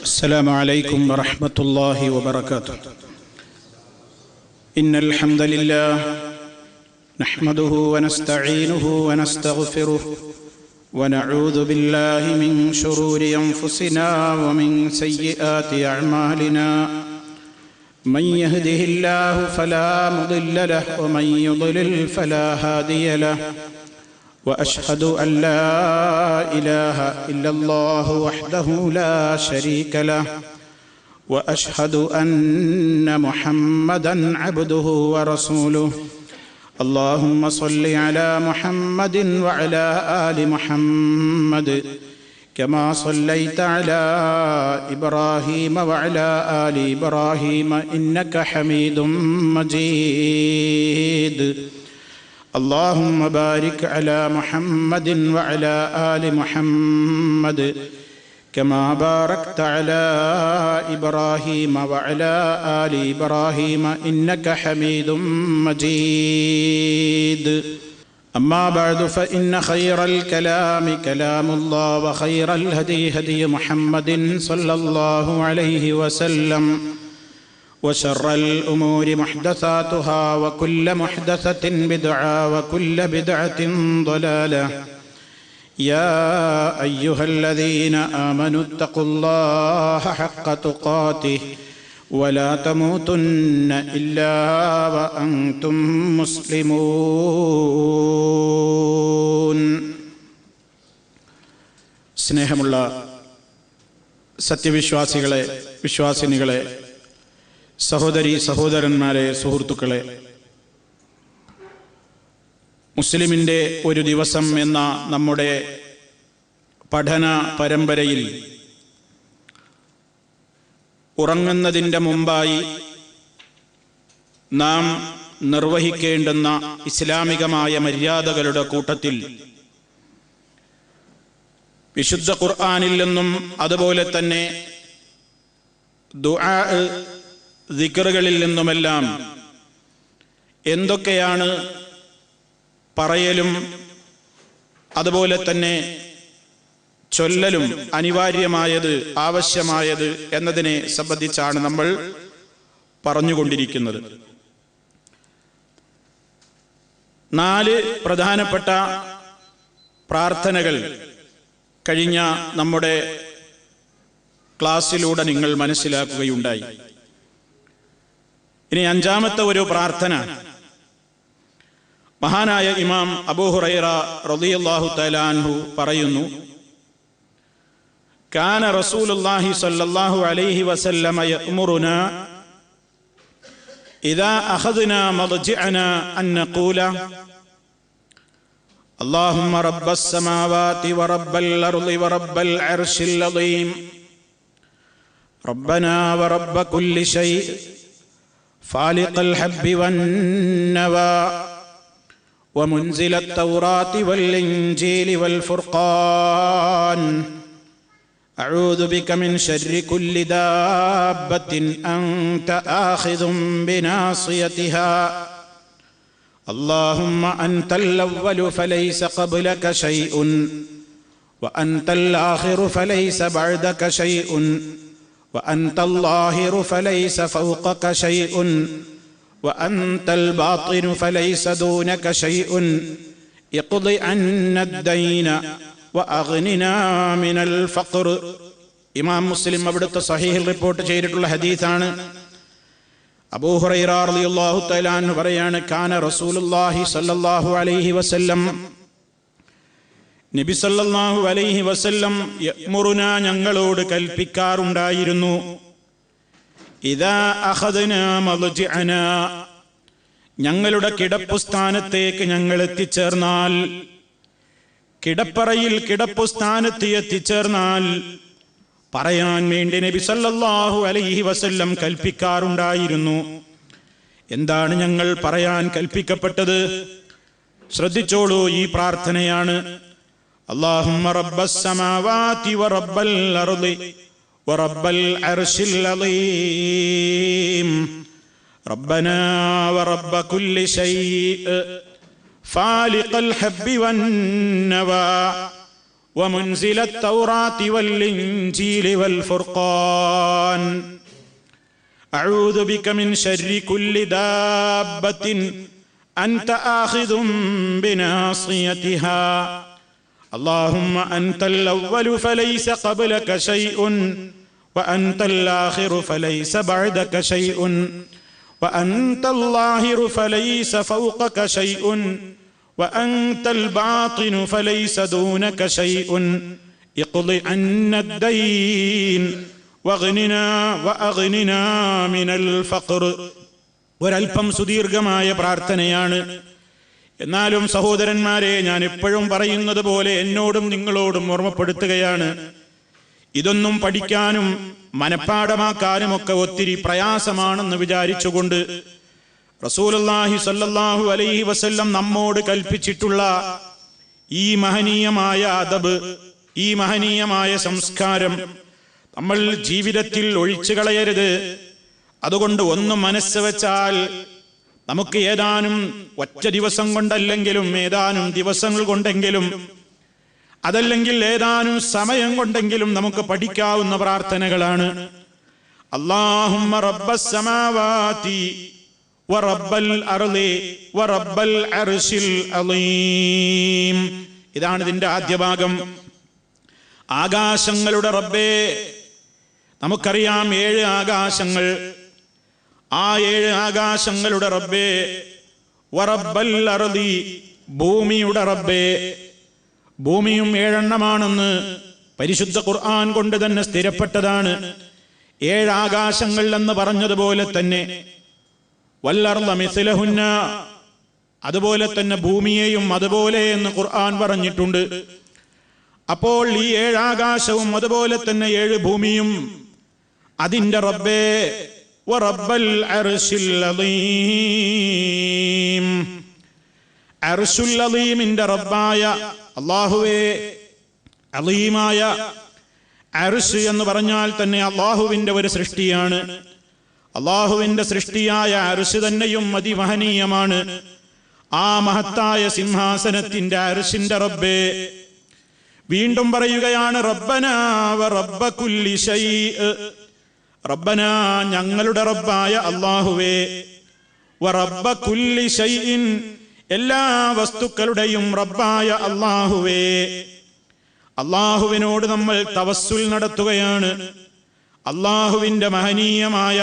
السلام عليكم ورحمة الله وبركاته. إن الحمد لله نحمده ونستعينه ونستغفره ونعوذ بالله من شرور أنفسنا ومن سيئات أعمالنا. من يهده الله فلا مضل له ومن يضلل فلا هادي له. وأشهد أن لا إله إلا الله وحده لا شريك له. وأشهد أن محمدًا عبده ورسوله. اللهم صل على محمد وعلى آل محمد كما صليت على إبراهيم وعلى آل إبراهيم إنك حميد مجيد. اللهم بارك على محمد وعلى آل محمد كما باركت على إبراهيم وعلى آل إبراهيم إنك حميد مجيد. أما بعد فإن خير الكلام كلام الله وخير الهدي هدي محمد صلى الله عليه وسلم وشر الأمور محدثاتها وكل محدثة بدعة وكل بدعة ضلالة. يا أيها الذين آمنوا اتقوا الله حق تقاته ولا تموتن إلا وأنتم مسلمون. സ്നേഹമുള്ള സത്യവിശ്വാസികളെ, വിശ്വാസിനികളെ, സഹോദരി സഹോദരന്മാരെ, സുഹൃത്തുക്കളെ, മുസ്ലിമിൻ്റെ ഒരു ദിവസം എന്ന നമ്മുടെ പഠന പരമ്പരയിൽ ഉറങ്ങുന്നതിൻ്റെ മുമ്പായി നാം നിർവഹിക്കേണ്ടുന്ന ഇസ്ലാമികമായ മര്യാദകളുടെ കൂട്ടത്തിൽ വിശുദ്ധ ഖുർആനിൽ നിന്നും അതുപോലെ തന്നെ ദുആ ദിക്റുകളിൽ നിന്നുമെല്ലാം എന്തൊക്കെയാണ് പറയലും അതുപോലെ തന്നെ ചൊല്ലലും അനിവാര്യമായത്, ആവശ്യമായത് എന്നതിനെ സംബന്ധിച്ചാണ് നമ്മൾ പറഞ്ഞുകൊണ്ടിരിക്കുന്നത്. 4 പ്രധാനപ്പെട്ട പ്രാർത്ഥനകൾ കഴിഞ്ഞ നമ്മുടെ ക്ലാസ്സിലൂടെ നിങ്ങൾ മനസ്സിലാക്കുകയുണ്ടായി. ഇനി 5ാമത്തെ ഒരു പ്രാർത്ഥന മഹാനായ ഇമാം അബൂ ഹുറൈറ റളിയല്ലാഹു തആല അൻഹു പറയുന്നു, കാന റസൂലുള്ളാഹി സ്വല്ലല്ലാഹു അലൈഹി വസല്ലമ യഅ്മുറുനാ ഇദാ അഖദ്നാ മദ്ജിഅനാ അൻ നഖൂല അല്ലാഹുമ്മ റബ്ബസ് സമാവാതി വറബ്ബൽ അർളി വറബ്ബൽ അർശിൽ അളീം റബ്ബനാ വറബ്ബ കുല്ലി ശൈഇ فالق الحب والنوى ومنزل التوراة والإنجيل والفرقان أعوذ بك من شر كل دابة أنت آخذ بناصيتها اللهم أنت الأول فليس قبلك شيء وأنت الآخر فليس بعدك شيء وأنت الظاهر فليس فوقك شيء وأنت الباطن فليس دونك شيء اقض عنا الدين وأغننا من الفقر. ഇമാം മുസ്ലിം അവിടുത്തെ സഹീഹിൽ റിപ്പോർട്ട് ചെയ്തിട്ടുള്ള ഹദീസാണ്. അബൂ ഹുറൈറ റളിയല്ലാഹു തആല അൻഹു പറയാണ്, കാന റസൂലുള്ളാഹി സ്വല്ലല്ലാഹു അലൈഹി വസല്ലം, നബി സല്ലല്ലാഹു അലൈഹി വസല്ലം യഅ്മുറുനാ, ഞങ്ങളോട് കൽപ്പിക്കാറുണ്ടായിരുന്നു, ഇദാ അഖദ്നാ മദ്ജിഅനാ, ഞങ്ങളുടെ കിടപ്പുസ്ഥാനത്തേക്ക് ഞങ്ങൾ എത്തിച്ചേർന്നാൽ, കിടപ്പറയിൽ കിടപ്പുസ്ഥാനത്ത് എത്തിച്ചേർന്നാൽ പറയാൻ വേണ്ടി നബി സല്ലല്ലാഹു അലൈഹി വസല്ലം കൽപ്പിക്കാറുണ്ടായിരുന്നു. എന്താണ് ഞങ്ങൾ പറയാൻ കൽപ്പിക്കപ്പെട്ടത്? ശ്രദ്ധിച്ചോളൂ, ഈ പ്രാർത്ഥനയാണ്. اللهم رب السماوات ورب الأرض ورب العرش العظيم ربنا ورب كل شيء فالق الحب والنوى ومنزل التوراة والإنجيل والفرقان أعوذ بك من شر كل دابة أنت آخذ بناصيتها اللهم أنت الأول فليس قبلك شيء وأنت الآخر فليس بعدك شيء وأنت الظاهر فليس فوقك شيء وأنت الباطن فليس دونك شيء اقض عنا الدين وأغننا من الفقر. ഒരൽപ്പം സുദീർഘമായ പ്രാർത്ഥനയാണ്. എന്നാലും സഹോദരന്മാരെ, ഞാൻ എപ്പോഴും പറയുന്നത് പോലെ എന്നോടും നിങ്ങളോടും ഓർമ്മപ്പെടുത്തുകയാണ്. ഇതൊന്നും പഠിക്കാനും മനഃപ്പാഠമാക്കാനും ഒക്കെ ഒത്തിരി പ്രയാസമാണെന്ന് വിചാരിച്ചുകൊണ്ട് റസൂലുള്ളാഹി സ്വല്ലല്ലാഹു അലൈഹി വസല്ലം നമ്മോട് കൽപ്പിച്ചിട്ടുള്ള ഈ മഹനീയമായ അദബ്, ഈ മഹനീയമായ സംസ്കാരം നമ്മൾ ജീവിതത്തിൽ ഒഴിച്ചു കളയരുത്. അതുകൊണ്ട് ഒന്ന് മനസ്സ് വെച്ചാൽ നമുക്ക് ഏതാനും ഒറ്റ ദിവസം കൊണ്ടല്ലെങ്കിലും, ഏതാനും ദിവസങ്ങൾ കൊണ്ടെങ്കിലും, അതല്ലെങ്കിൽ ഏതാനും സമയം കൊണ്ടെങ്കിലും നമുക്ക് പഠിക്കാവുന്ന പ്രാർത്ഥനകളാണ്. അല്ലാഹുമ്മ റബ്ബസ് സമാവാതി വറബ്ബൽ അർളി വറബ്ബൽ അർശിൽ അളീം. ഇതാണ് ഇതിന്റെ ആദ്യ ഭാഗം. ആകാശങ്ങളുടെ റബ്ബേ, നമുക്കറിയാം 7 ആകാശങ്ങൾ. ആ 7 ആകാശങ്ങളുടെ റബ്ബേ, വറബ്ബൽ അർളി, ഭൂമിയുടെ റബ്ബേ. ഭൂമിയും 7 എണ്ണമാണെന്ന് പരിശുദ്ധ ഖുർആൻ കൊണ്ട് തന്നെ സ്ഥിരപ്പെട്ടതാണ്. 7 ആകാശങ്ങൾ എന്ന് പറഞ്ഞതുപോലെ തന്നെ വല്ലർള മിസ്ലഹുന്ന, അതുപോലെ തന്നെ ഭൂമിയെയും അതുപോലെ എന്ന് ഖുർആൻ പറഞ്ഞിട്ടുണ്ട്. അപ്പോൾ ഈ 7 ആകാശവും അതുപോലെ തന്നെ 7 ഭൂമിയും അതിന്റെ റബ്ബേ വറബ്ബൽ അർശിൽ അളീം, അർശുൽ അളീമിന്റെ റബ്ബായ അല്ലാഹുവേ, അളീമായ അർശ് എന്ന് പറഞ്ഞാൽ തന്നെ അല്ലാഹുവിന്റെ ഒരു സൃഷ്ടിയാണ്. അല്ലാഹുവിന്റെ സൃഷ്ടിയായ അർശ് തന്നെയും അതിമഹനീയമാണ്. ആ മഹത്തായ സിംഹാസനത്തിന്റെ അർശിന്റെ റബ്ബേ. വീണ്ടും പറയുകയാണ്, റബ്ബനാ വ റബ്ബ കുല്ലി ശൈഇ, റബ്ബനാ, ഞങ്ങളുടെ റബ്ബായ അല്ലാഹുവേ, വ റബ്ബ കുല്ലി ശൈഇൻ, എല്ലാ വസ്തുക്കളുടെയും റബ്ബായ അല്ലാഹുവേ. അല്ലാഹുവിനോട് നമ്മൾ തവസ്സുൽ നടത്തുകയാണ്. അല്ലാഹുവിന്റെ മഹനീയമായ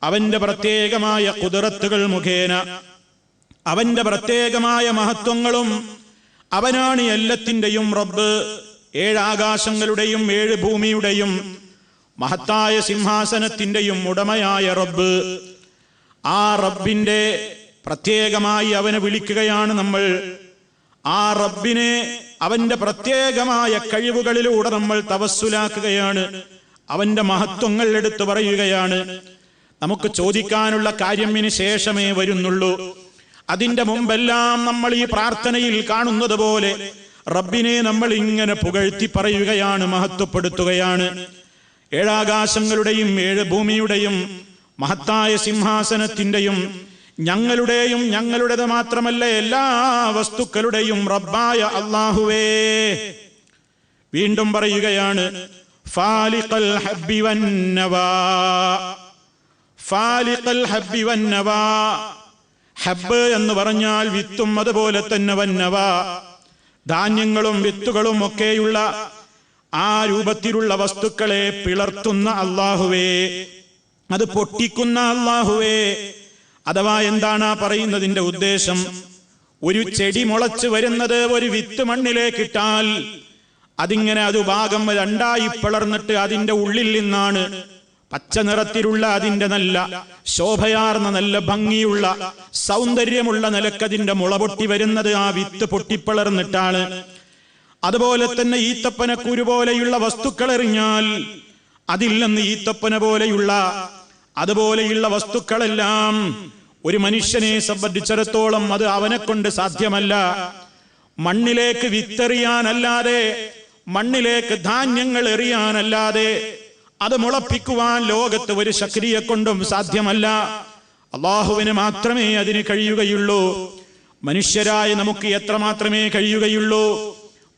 അവന്റെ പ്രത്യേകമായ ഖുദ്റത്തുകൾ മുഖേന, അവന്റെ പ്രത്യേകമായ മഹത്വങ്ങളും, അവനാണ് എല്ലാത്തിൻ്റെയും റബ്ബ്. 7 ആകാശങ്ങളുടെയും 7 ഭൂമിയുടെയും മഹത്തായ സിംഹാസനത്തിന്റെയും ഉടമയായ റബ്ബ്. ആ റബ്ബിന്റെ പ്രത്യേകമായി അവനെ വിളിക്കുകയാണ് നമ്മൾ. ആ റബ്ബിനെ അവന്റെ പ്രത്യേകമായ കഴിവുകളിലൂടെ നമ്മൾ തവസ്സുലാക്കുകയാണ്. അവന്റെ മഹത്വങ്ങൾ എടുത്തു പറയുകയാണ്. നമുക്ക് ചോദിക്കാനുള്ള കാര്യം ഇനി ശേഷമേ വരുന്നുള്ളൂ. അതിന്റെ മുമ്പെല്ലാം നമ്മൾ ഈ പ്രാർത്ഥനയിൽ കാണുന്നത് പോലെ റബ്ബിനെ നമ്മൾ ഇങ്ങനെ പുകഴ്ത്തി പറയുകയാണ്, മഹത്വപ്പെടുത്തുകയാണ്. 7 ആകാശങ്ങളുടെയും 7 ഭൂമിയുടെയും മഹത്തായ സിംഹാസനത്തിന്റെയും ഞങ്ങളുടെയും ഞങ്ങളുടേത് മാത്രമല്ല എല്ലാ വസ്തുക്കളുടെയും റബ്ബായ അല്ലാഹുവേ. വീണ്ടും പറയുകയാണ്, ഫാലിഖൽ ഹബ്ബി വന്നവാ, ഫാലിഖൽ ഹബ്ബി വന്നവാ. ഹബ്ബ് എന്ന് പറഞ്ഞാൽ വിത്തും അതുപോലെ തന്നെ വന്നവാ, ധാന്യങ്ങളും വിത്തുകളും ഒക്കെയുള്ള ആ രൂപത്തിലുള്ള വസ്തുക്കളെ പിളർത്തുന്ന അല്ലാഹുവേ, അത് പൊട്ടിക്കുന്ന അല്ലാഹുവേ. അഥവാ എന്താണ് ആ പറയുന്നതിന്റെ ഉദ്ദേശം? ഒരു ചെടി മുളച്ചു വരുന്നത് ഒരു വിത്ത് മണ്ണിലേക്കിട്ടാൽ അതിങ്ങനെ അത് ഭാഗം 2ആയി പിളർന്നിട്ട് അതിന്റെ ഉള്ളിൽ നിന്നാണ് പച്ച നിറത്തിലുള്ള അതിന്റെ നല്ല ശോഭയാർന്ന നല്ല ഭംഗിയുള്ള സൗന്ദര്യമുള്ള നിലക്കതിന്റെ മുള പൊട്ടി വരുന്നത്. ആ വിത്ത് പൊട്ടിപ്പിളർന്നിട്ടാണ്. അതുപോലെ തന്നെ ഈത്തപ്പനക്കുരു പോലെയുള്ള വസ്തുക്കൾ എറിഞ്ഞാൽ അതിൽ നിന്ന് ഈത്തപ്പന പോലെയുള്ള അതുപോലെയുള്ള വസ്തുക്കളെല്ലാം ഒരു മനുഷ്യനെ സംബന്ധിച്ചിടത്തോളം അത് അവനെ കൊണ്ട് സാധ്യമല്ല. മണ്ണിലേക്ക് വിത്തെറിയാനല്ലാതെ, മണ്ണിലേക്ക് ധാന്യങ്ങൾ എറിയാനല്ലാതെ അത് മുളപ്പിക്കുവാൻ ലോകത്ത് ഒരു ശക്തിയെ കൊണ്ടും സാധ്യമല്ല. അല്ലാഹുവിന് മാത്രമേ അതിന് കഴിയുകയുള്ളൂ. മനുഷ്യരായ നമുക്ക് എത്ര മാത്രമേ കഴിയുകയുള്ളൂ?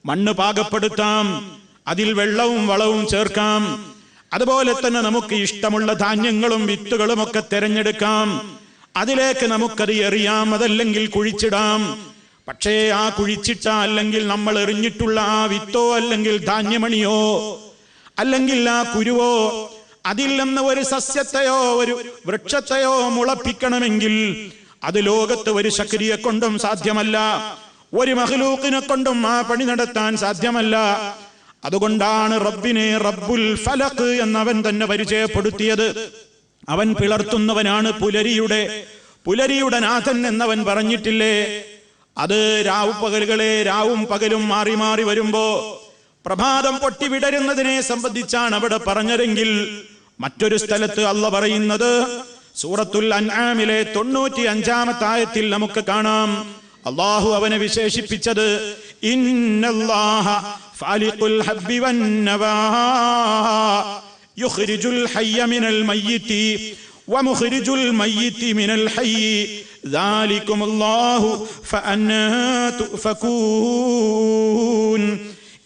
മണ്ണ് പാകപ്പെടുത്താം, അതിൽ വെള്ളവും വളവും ചേർക്കാം. അതുപോലെ തന്നെ നമുക്ക് ഇഷ്ടമുള്ള ധാന്യങ്ങളും വിത്തുകളും ഒക്കെ തിരഞ്ഞെടുക്കാം. അതിലേക്ക് നമുക്കത് എറിയാം, അതല്ലെങ്കിൽ കുഴിച്ചിടാം. പക്ഷേ ആ കുഴിച്ചിട്ട അല്ലെങ്കിൽ നമ്മൾ എറിഞ്ഞിട്ടുള്ള ആ വിത്തോ അല്ലെങ്കിൽ ധാന്യമണിയോ അല്ലെങ്കിൽ ആ കുരുവോ അതിൽ നിന്ന് ഒരു സസ്യത്തെയോ ഒരു വൃക്ഷത്തെയോ മുളപ്പിക്കണമെങ്കിൽ അത് ലോകത്ത് ഒരു ശക്തിയെ കൊണ്ടും സാധ്യമല്ല, ഒരു മഖ്ലൂഖിനെ കൊണ്ടും ആ പണി നടത്താൻ സാധ്യമല്ല. അതുകൊണ്ടാണ് റബ്ബിനെ റബ്ബുൽ ഫലഖ് എന്നവൻ തന്നെ പരിചയപ്പെടുത്തിയത്. അവൻ പിളർത്തുന്നവനാണ്, പുലരിയുടെ നാഥൻ എന്നവൻ പറഞ്ഞിട്ടില്ലേ? അത് രാവും പകലും മാറി മാറി വരുമ്പോ പ്രഭാതം പൊട്ടി വിടരുന്നതിനെ സംബന്ധിച്ചാണ് അവിടെ പറഞ്ഞതെങ്കിൽ മറ്റൊരു സ്ഥലത്ത് അല്ലാഹ് പറയുന്നത് സൂറത്തുൽ അൻആമിലെ 95-ാമത്തെ ആയത്തിൽ നമുക്ക് കാണാം. അല്ലാഹു അവനെ വിശേഷിപ്പിച്ചത് ഇന്നല്ലാഹ ഫാലിഖുൽ ഹബ്ബി വന്നവാ യുഖ്രിജുൽ ഹയ്യ മിനൽ മയ്യിതി വമുഖ്രിജുൽ മയ്യിതി മിനൽ ഹയ്യി ദാലികുമുല്ലാഹു ഫഅന്നാ തുഫകൂൻ.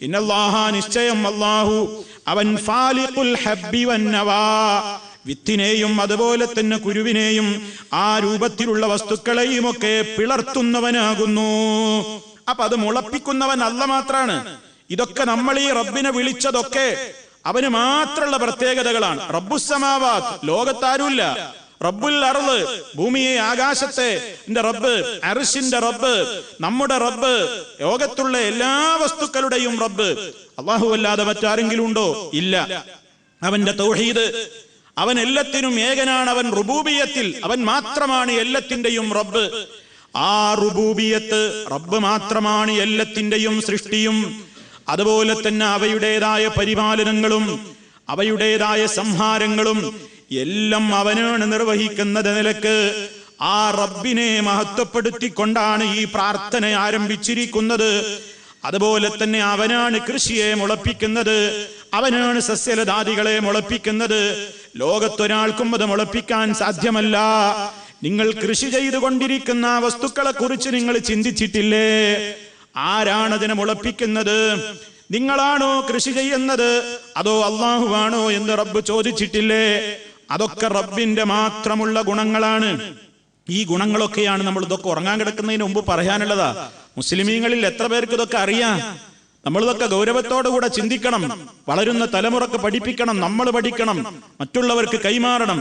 ഇന്നല്ലാഹ നിശ്ചയം അല്ലാഹു അവൻ ഫാലിഖുൽ ഹബ്ബി വന്നവാ വിത്തിനെയും അതുപോലെ തന്നെ കുരുവിനെയും ആ രൂപത്തിലുള്ള വസ്തുക്കളെയും ഒക്കെ പിളർത്തുന്നവനാകുന്നു. അപ്പൊ അത് മുളപ്പിക്കുന്നവൻ അല്ലാഹ് മാത്രാണ്. ഇതൊക്കെ നമ്മൾ ഈ റബ്ബിനെ വിളിച്ചതൊക്കെ അവന് മാത്രമുള്ള പ്രത്യേകതകളാണ്. റബ്ബുസ്സമാവാത്ത്, ലോകത്താരുമില്ല. റബ്ബുൽ അർള്, ഭൂമിയെ ആകാശത്തെ റബ്ബ്, അർശിന്റെ റബ്ബ്, നമ്മുടെ റബ്ബ്, ലോകത്തുള്ള എല്ലാ വസ്തുക്കളുടെയും റബ്ബ് അല്ലാഹു അല്ലാതെ മറ്റാരെങ്കിലും ഉണ്ടോ? ഇല്ല. അവന്റെ തൗഹീദ്, അവൻ എല്ലാത്തിനും ഏകനാണ്. അവൻ റുബൂബിയത്തിൽ അവൻ മാത്രമാണ് എല്ലാത്തിന്റെയും റബ്ബ്. ആ റുബൂബിയത്ത്, റബ്ബ് മാത്രമാണ് എല്ലാത്തിന്റെയും സൃഷ്ടിയും അതുപോലെ തന്നെ അവയുടേതായ പരിപാലനങ്ങളും അവയുടേതായ സംഹാരങ്ങളും എല്ലാം അവനാണ് നിർവഹിക്കുന്നത്. നിലക്ക് ആ റബ്ബിനെ മഹത്വപ്പെടുത്തിക്കൊണ്ടാണ് ഈ പ്രാർത്ഥന ആരംഭിച്ചിരിക്കുന്നത്. അതുപോലെ തന്നെ അവനാണ് കൃഷിയെ മുളപ്പിക്കുന്നത്, അവനാണ് സസ്യലതാദികളെ മുളപ്പിക്കുന്നത്. ലോകത്തൊരാൾക്കും അത് മുളപ്പിക്കാൻ സാധ്യമല്ല. നിങ്ങൾ കൃഷി ചെയ്തുകൊണ്ടിരിക്കുന്ന വസ്തുക്കളെ കുറിച്ച് നിങ്ങൾ ചിന്തിച്ചിട്ടില്ലേ? ആരാണതിനെ മുളപ്പിക്കുന്നത്? നിങ്ങളാണോ കൃഷി ചെയ്യുന്നത്, അതോ അല്ലാഹുവാണോ എന്ന് റബ്ബ് ചോദിച്ചിട്ടില്ലേ? അതൊക്കെ റബ്ബിന്റെ മാത്രമുള്ള ഗുണങ്ങളാണ്. ഈ ഗുണങ്ങളൊക്കെയാണ് നമ്മൾ ഇതൊക്കെ ഉറങ്ങാൻ കിടക്കുന്നതിന് മുമ്പ് പറയാനുള്ളതാ. മുസ്ലിമീങ്ങളിൽ എത്ര പേർക്ക് ഇതൊക്കെ അറിയാം? നമ്മളിതൊക്കെ ഗൗരവത്തോടു കൂടെ ചിന്തിക്കണം. വളരുന്ന തലമുറക്ക് പഠിപ്പിക്കണം, നമ്മൾ പഠിക്കണം, മറ്റുള്ളവർക്ക് കൈമാറണം.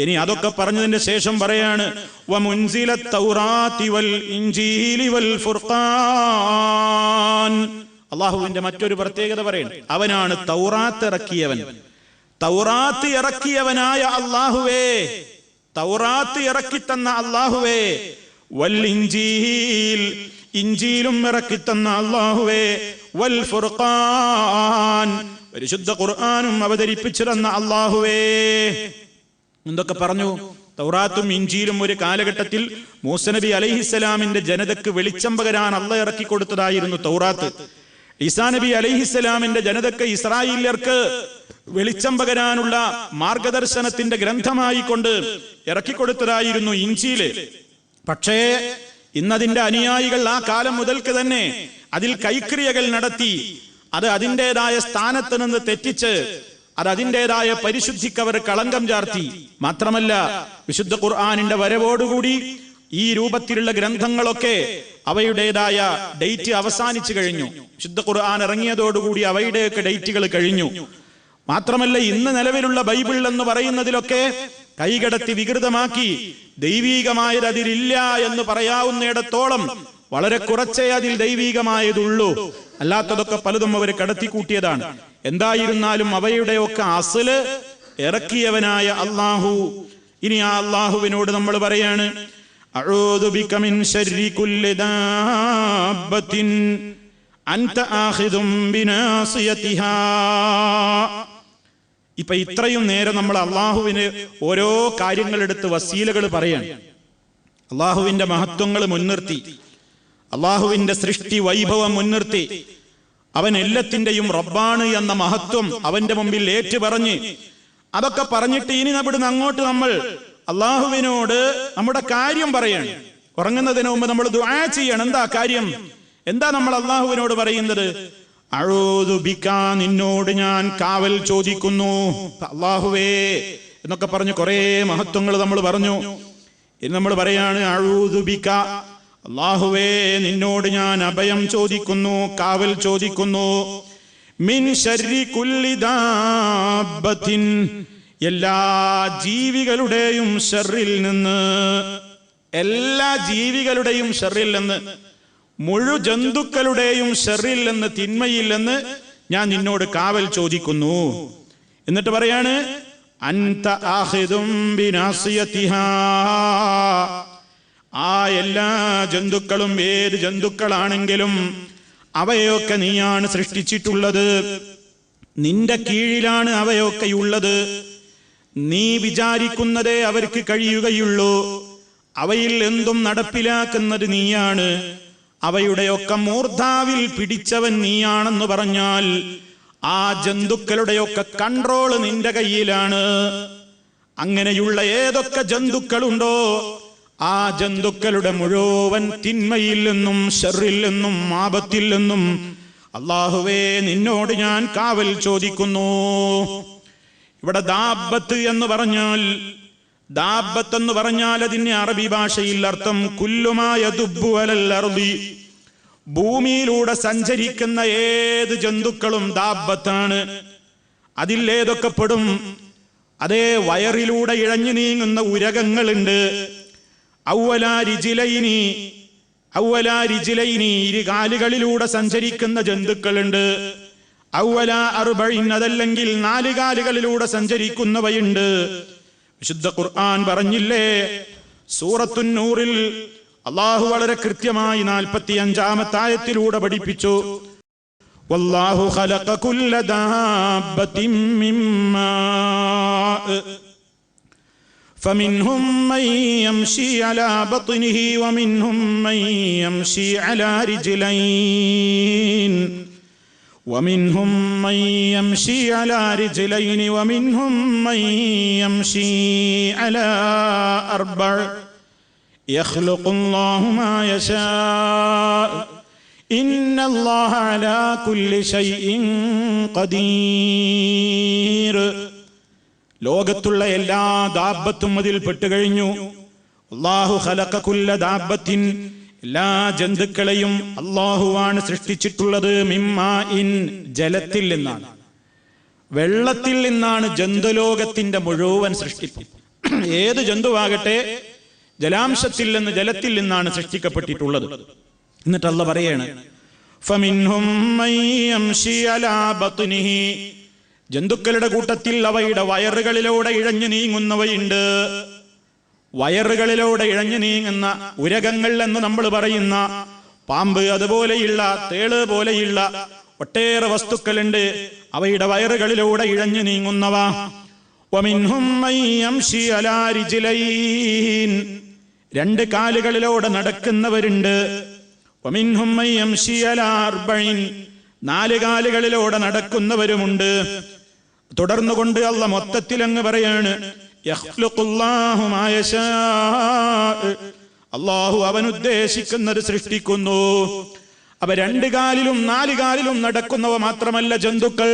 ഇനി അതൊക്കെ പറഞ്ഞതിന് ശേഷം പറയാണ് വമുൻസിലത് തൗറാത്തി വൽ ഇൻജീലി വൽ ഫുർഖാൻ. അല്ലാഹുവിന്റെ മറ്റൊരു പ്രത്യേകത പറയുന്നു, അവനാണ് തൗറാത്ത് ഇറക്കിയവൻ. തൗറാത്ത് ഇറക്കിയവനായ അല്ലാഹുവേ, തൗറാത്ത് ഇറക്കിത്തന്ന അല്ലാഹുവേ, വൽ ഇൻജീൽ, ഇൻജീലും ഇറക്കിത്തന്ന അല്ലാഹുവേ, വൽ ഫുർഖാൻ, പരിശുദ്ധ ഖുർആനും അവതരിപ്പിച്ചിരുന്ന അല്ലാഹുവേ. എന്തൊക്കെ പറഞ്ഞു? തൗറാത്തും ഇൻജീലും ഒരു കാലഘട്ടത്തിൽ മൂസ നബി അലൈഹിസ്സലാമിന്റെ ജനതക്ക് വെളിച്ചം പകരാൻ അല്ലാഹ് ഇറക്കി കൊടുത്തതായിരുന്നു തൗറാത്ത്. ഈസാ നബി അലൈഹിസ്സലാമിന്റെ ജനതക്ക്, ഇസ്രായേല്യർക്ക് വെളിച്ചം പകരാനുള്ള മാർഗദർശനത്തിന്റെ ഗ്രന്ഥമായി കൊണ്ട് ഇറക്കിക്കൊടുത്തതായിരുന്നു ഇൻജീല്. പക്ഷേ ഇന്നതിന്റെ അനുയായികൾ ആ കാലം മുതൽക്ക് തന്നെ അതിൽ കൈക്രിയകൾ നടത്തി, അത് അതിൻ്റെതായ സ്ഥാനത്ത് നിന്ന് തെറ്റിച്ച് അത് അതിൻ്റെതായ പരിശുദ്ധിക്ക് അവർ കളങ്കം ചാർത്തി. മാത്രമല്ല വിശുദ്ധ ഖുർആനിന്റെ വരവോടുകൂടി ഈ രൂപത്തിലുള്ള ഗ്രന്ഥങ്ങളൊക്കെ അവയുടേതായ ഡേറ്റ് അവസാനിച്ചു കഴിഞ്ഞു. വിശുദ്ധ ഖുർആൻ ഇറങ്ങിയതോടുകൂടി അവയുടെയൊക്കെ ഡേറ്റുകൾ കഴിഞ്ഞു. മാത്രമല്ല ഇന്ന് നിലവിലുള്ള ബൈബിൾ എന്ന് പറയുന്നതിലൊക്കെ കൈകടത്തി വികൃതമാക്കി ദൈവീകമായത് അതിലില്ല എന്ന് പറയാവുന്നിടത്തോളം വളരെ കുറച്ചേ അതിൽ ദൈവീകമായതുള്ളൂ. അല്ലാത്തതൊക്കെ പലതും അവർ കടത്തിക്കൂട്ടിയതാണ്. എന്തായിരുന്നാലും അവയുടെയൊക്കെ അസ്ല് ഇറക്കിയവനായ അല്ലാഹു. ഇനി ആ അല്ലാഹുവിനോട് നമ്മൾ പറയാണ് അഊദു ബിക മിൻ ശർരി കുല്ലി ദാബത്തിൻ അൻത ആഖിദും ബിനാസിയതിഹാ. ഇപ്പൊ ഇത്രയും നേരം നമ്മൾ അള്ളാഹുവിന് ഓരോ കാര്യങ്ങളെടുത്ത് വസീലകൾ പറയാണ്. അള്ളാഹുവിന്റെ മഹത്വങ്ങൾ മുൻനിർത്തി, അള്ളാഹുവിന്റെ സൃഷ്ടി വൈഭവം മുൻനിർത്തി, അവൻ എല്ലാത്തിന്റെയും റബ്ബാണ് എന്ന മഹത്വം അവന്റെ മുമ്പിൽ ഏറ്റുപറഞ്ഞ്, അതൊക്കെ പറഞ്ഞിട്ട് ഇനി ഇവിടുന്ന് അങ്ങോട്ട് നമ്മൾ അള്ളാഹുവിനോട് നമ്മുടെ കാര്യം പറയാണ്. ഉറങ്ങുന്നതിന് മുമ്പ് നമ്മൾ ദുആ ചെയ്യണം. എന്താ കാര്യം? എന്താ നമ്മൾ അള്ളാഹുവിനോട് പറയുന്നത്? അഊദു ബിക, നിന്നോട് ഞാൻ കാവൽ ചോദിക്കുന്നു. അള്ളാഹുവേ എന്നൊക്കെ പറഞ്ഞു കുറെ മഹത്വങ്ങൾ നമ്മൾ പറഞ്ഞു. ഇനി നമ്മൾ പറയാണ് അഊദു ബിക, അള്ളാഹുവേ നിന്നോട് ഞാൻ അഭയം ചോദിക്കുന്നു, കാവൽ ചോദിക്കുന്നു. മിൻ ശർരി കുല്ലി ദാബത്തിൻ, എല്ലാ ജീവികളുടെയും ശർറിൽ നിന്ന്, എല്ലാ ജീവികളുടെയും ശർറിൽ നിന്ന്, മുഴു ജന്തുക്കളുടെയും ശർറിൽ നിന്ന്, തിന്മയിൽ നിന്ന് ഞാൻ നിന്നോട് കാവൽ ചോദിക്കുന്നു. എന്നിട്ട് പറയാണ് അൻത ആഖിദും ബിനാസിയതിഹാ, ആ എല്ലാ ജന്തുക്കളും ഏത് ജന്തുക്കളാണെങ്കിലും അവയൊക്കെ നീയാണ് സൃഷ്ടിച്ചിട്ടുള്ളത്, നിന്റെ കീഴിലാണ് അവയൊക്കെയുള്ളത്. നീ വിചാരിക്കുന്നതേ അവർക്ക് കഴിയുകയുള്ളൂ. അവയിൽ എന്തും നടപ്പിലാക്കുന്നത് നീയാണ്. അവയുടെയൊക്കെ മൂർധാവിൽ പിടിച്ചവൻ നീയാണെന്ന് പറഞ്ഞാൽ ആ ജന്തുക്കളുടെയൊക്കെ കൺട്രോള് നിന്റെ കയ്യിലാണ്. അങ്ങനെയുള്ള ഏതൊക്കെ ജന്തുക്കളുണ്ടോ ആ ജന്തുക്കളുടെ മുഴുവൻ തിന്മയിൽ നിന്നും ശർറിൽ നിന്നും ആപത്തിൽ നിന്നും അല്ലാഹുവേ നിന്നോട് ഞാൻ കാവൽ ചോദിക്കുന്നു. ഇവിടെ ദാബത്ത് എന്ന് പറഞ്ഞാൽ, ദാബത്ത് എന്ന് പറഞ്ഞാൽ അതിന് അറബി ഭാഷയിൽ അർത്ഥം കുല്ലുമായ ദുബ്ബു അലൽ അർദി, ഭൂമിയിലൂടെ സഞ്ചരിക്കുന്ന ഏത് ജന്തുക്കളും ദാബത്താണ്. അതിൽ ഏതൊക്കെ പെടും? അതേ വയറിലൂടെ ഇഴഞ്ഞു നീങ്ങുന്ന ഉരകങ്ങളുണ്ട്. ഔവലാരിജിലൈനി, ഇരു കാലുകളിലൂടെ സഞ്ചരിക്കുന്ന ജന്തുക്കളുണ്ട്. ഔവല അർബഇൻ, അതല്ലെങ്കിൽ 4 കാലുകളിലൂടെ സഞ്ചരിക്കുന്നവയുണ്ട്. വിശുദ്ധ ഖുർആൻ പറഞ്ഞില്ലേ, സൂറത്തുൻ നൂറിൽ അല്ലാഹു വളരെ കൃത്യമായി 45-ാമത്തെ ആയത്തിലൂടെ പഠിപ്പിച്ചു, വല്ലാഹു ഖലഖ കുല്ല ദാബത്തിൻ മിമ്മാ فمنهم من يمشي على بطنه ومنهم من يمشي على رجلين ومنهم من يمشي على رجلين ومنهم من يمشي على 4 يخلق الله ما يشاء إن الله على كل شيء قدير. ലോകത്തുള്ള എല്ലാ ദാബത്തും അതിൽ പെട്ടുകഴിഞ്ഞു. അല്ലാഹു ഖലഖ കുല്ല ദാബത്തിൻ, എല്ലാ ജന്തുക്കളെയും അല്ലാഹുവാണ് സൃഷ്ടിച്ചിട്ടുള്ളത്. മിമ്മാഇൻ, ജലത്തിൽ നിന്നാണ്, വെള്ളത്തിൽ നിന്നാണ് ജന്തുലോകത്തിന്റെ മുഴുവൻ സൃഷ്ടിപ്പ്. ഏത് ജന്തുവാകട്ടെ ജലാംശത്തിൽ നിന്ന്, ജലത്തിൽ നിന്നാണ് സൃഷ്ടിക്കപ്പെട്ടിട്ടുള്ളത്. എന്നിട്ട് അല്ലാഹു പറയാണ് ഫമിൻഹും മൻ യംശി അലാ ബത്നിഹി, ജന്തുക്കളുടെ കൂട്ടത്തിൽ അവയുടെ വയറുകളിലൂടെ ഇഴഞ്ഞു നീങ്ങുന്നവയുണ്ട്. വയറുകളിലൂടെ ഇഴഞ്ഞു നീങ്ങുന്ന ഉരകങ്ങൾ എന്ന് നമ്മൾ പറയുന്ന പാമ്പ്, അതുപോലെയുള്ള തേള് പോലെയുള്ള ഒട്ടേറെ വസ്തുക്കളുണ്ട്. അവയുടെ വയറുകളിലൂടെ ഇഴഞ്ഞു നീങ്ങുന്നവ. വമിൻഹും മൻ യംശി അലാ റിജ്ലൈൻ, 2 കാലുകളിലൂടെ നടക്കുന്നവരുണ്ട്. വമിൻഹും മൻ യംശി അലാ അർബഇൻ, 4 കാലുകളിലൂടെ നടക്കുന്നവരുമുണ്ട്. തുടർന്നുകൊണ്ട് അല്ലാഹു മൊത്തത്തിൽ അങ്ങ് പറയാണ് യഖ്ലുഖുല്ലാഹു മാ യശാ, അല്ലാഹു അവനുദ്ദേശിക്കുന്നത് സൃഷ്ടിക്കുന്നു. അപ്പൊ 2 കാലിലും 4 കാലിലും നടക്കുന്നവ മാത്രമല്ല ജന്തുക്കൾ,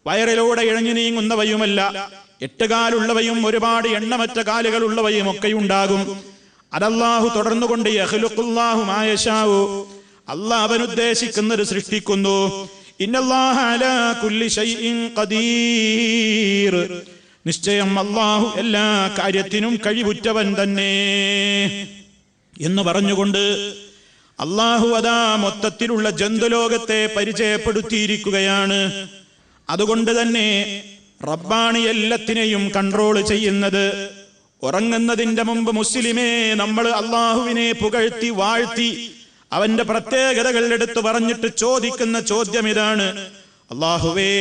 വയറിലൂടെ ഇഴഞ്ഞു നീങ്ങുന്നവയുമല്ല, 8 കാലുള്ളവയും ഒരുപാട് എണ്ണമറ്റ കാലുകളുള്ളവയും ഒക്കെ ഉണ്ടാകും. അതല്ലാഹു തുടർന്നുകൊണ്ട് യഖ്ലുഖുല്ലാഹു മാ യശാ, അല്ലാഹു അവനുദ്ദേശിക്കുന്നത് സൃഷ്ടിക്കുന്നു. ഇന്നല്ലാഹ അലാ കുല്ലി ശൈഇൻ ഖദീർ, നിശ്ചയം അല്ലാഹു എല്ലാ കാര്യത്തിനും കഴിവുറ്റവൻ തന്നെ എന്ന് പറഞ്ഞുകൊണ്ട് അല്ലാഹു അതാ മൊത്തത്തിലുള്ള ജന്തുലോകത്തെ പരിചയപ്പെടുത്തിയിരിക്കുകയാണ്. അതുകൊണ്ട് തന്നെ റബ്ബാണ് എല്ലാത്തിനെയും കൺട്രോൾ ചെയ്യുന്നത്. ഉറങ്ങുന്നതിന്റെ മുമ്പ് മുസ്ലിമേ നമ്മൾ അല്ലാഹുവിനെ പുകഴ്ത്തി വാഴ്ത്തി അവന്റെ പ്രത്യേകതകൾ എടുത്തു പറഞ്ഞിട്ട് ചോദിക്കുന്ന ചോദ്യം ഇതാണ്: അല്ലാഹുവേ,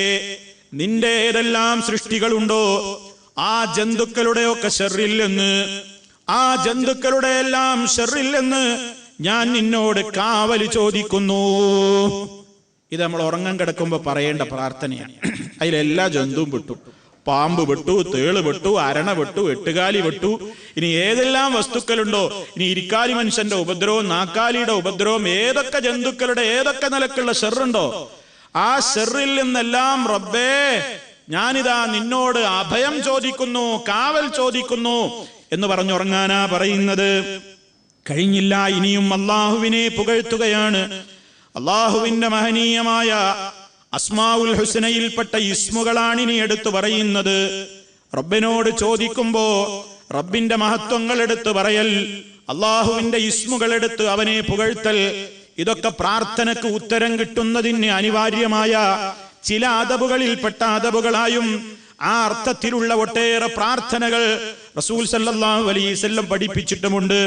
നിന്റെ ഏതെല്ലാം സൃഷ്ടികളുണ്ടോ ആ ജന്തുക്കളുടെയൊക്കെ ശർറിൽ നിന്ന്, ആ ജന്തുക്കളുടെ എല്ലാം ശർറിൽ നിന്ന് ഞാൻ നിന്നോട് കാവൽ ചോദിക്കുന്നു. ഇത് നമ്മൾ ഉറങ്ങാൻ കിടക്കുമ്പോൾ പറയേണ്ട പ്രാർത്ഥനയാണ്. അതിലെല്ലാ ജന്തുവും പെട്ടു. പാമ്പ് വെട്ടു, തേള് വെട്ടു, അരണ വെട്ടു, എട്ടുകാലി വെട്ടു, ഇനി ഏതെല്ലാം വസ്തുക്കളുണ്ടോ, ഇനി ഇരിക്കാലി മനുഷ്യന്റെ ഉപദ്രവം, നാക്കാലിയുടെ ഉപദ്രവം, ഏതൊക്കെ ജന്തുക്കളുടെ ഏതൊക്കെ നിലക്കുള്ള ഷെറുണ്ടോ, ആ ഷെറിൽ നിന്നെല്ലാം റബ്ബേ ഞാനിതാ നിന്നോട് അഭയം ചോദിക്കുന്നു, കാവൽ ചോദിക്കുന്നു എന്ന് പറഞ്ഞുറങ്ങാനാ പറയുന്നത്. കഴിഞ്ഞില്ല, ഇനിയും അള്ളാഹുവിനെ പുകഴ്ത്തുകയാണ്. അള്ളാഹുവിന്റെ മഹനീയമായ അസ്മാഉൽ ഹുസ്നയിൽപ്പെട്ട ഇസ്മുകളാണ് ഇനി എടുത്തു പറയുന്നത്. റബ്ബിനോട് ചോദിക്കുമ്പോ റബ്ബിന്റെ മഹത്വങ്ങൾ എടുത്തു പറയൽ, അള്ളാഹുവിന്റെ ഇസ്മുകൾ എടുത്ത് അവനെ പുകഴ്ത്തൽ, ഇതൊക്കെ പ്രാർത്ഥനക്ക് ഉത്തരം കിട്ടുന്നതിന് അനിവാര്യമായ ചില അദബുകളിൽപ്പെട്ട അദബുകളായും ആ അർത്ഥത്തിലുള്ള ഒട്ടേറെ പ്രാർത്ഥനകൾ റസൂൽ സല്ലല്ലാഹു അലൈഹി വസല്ലം പഠിപ്പിച്ചിട്ടുമുണ്ട്.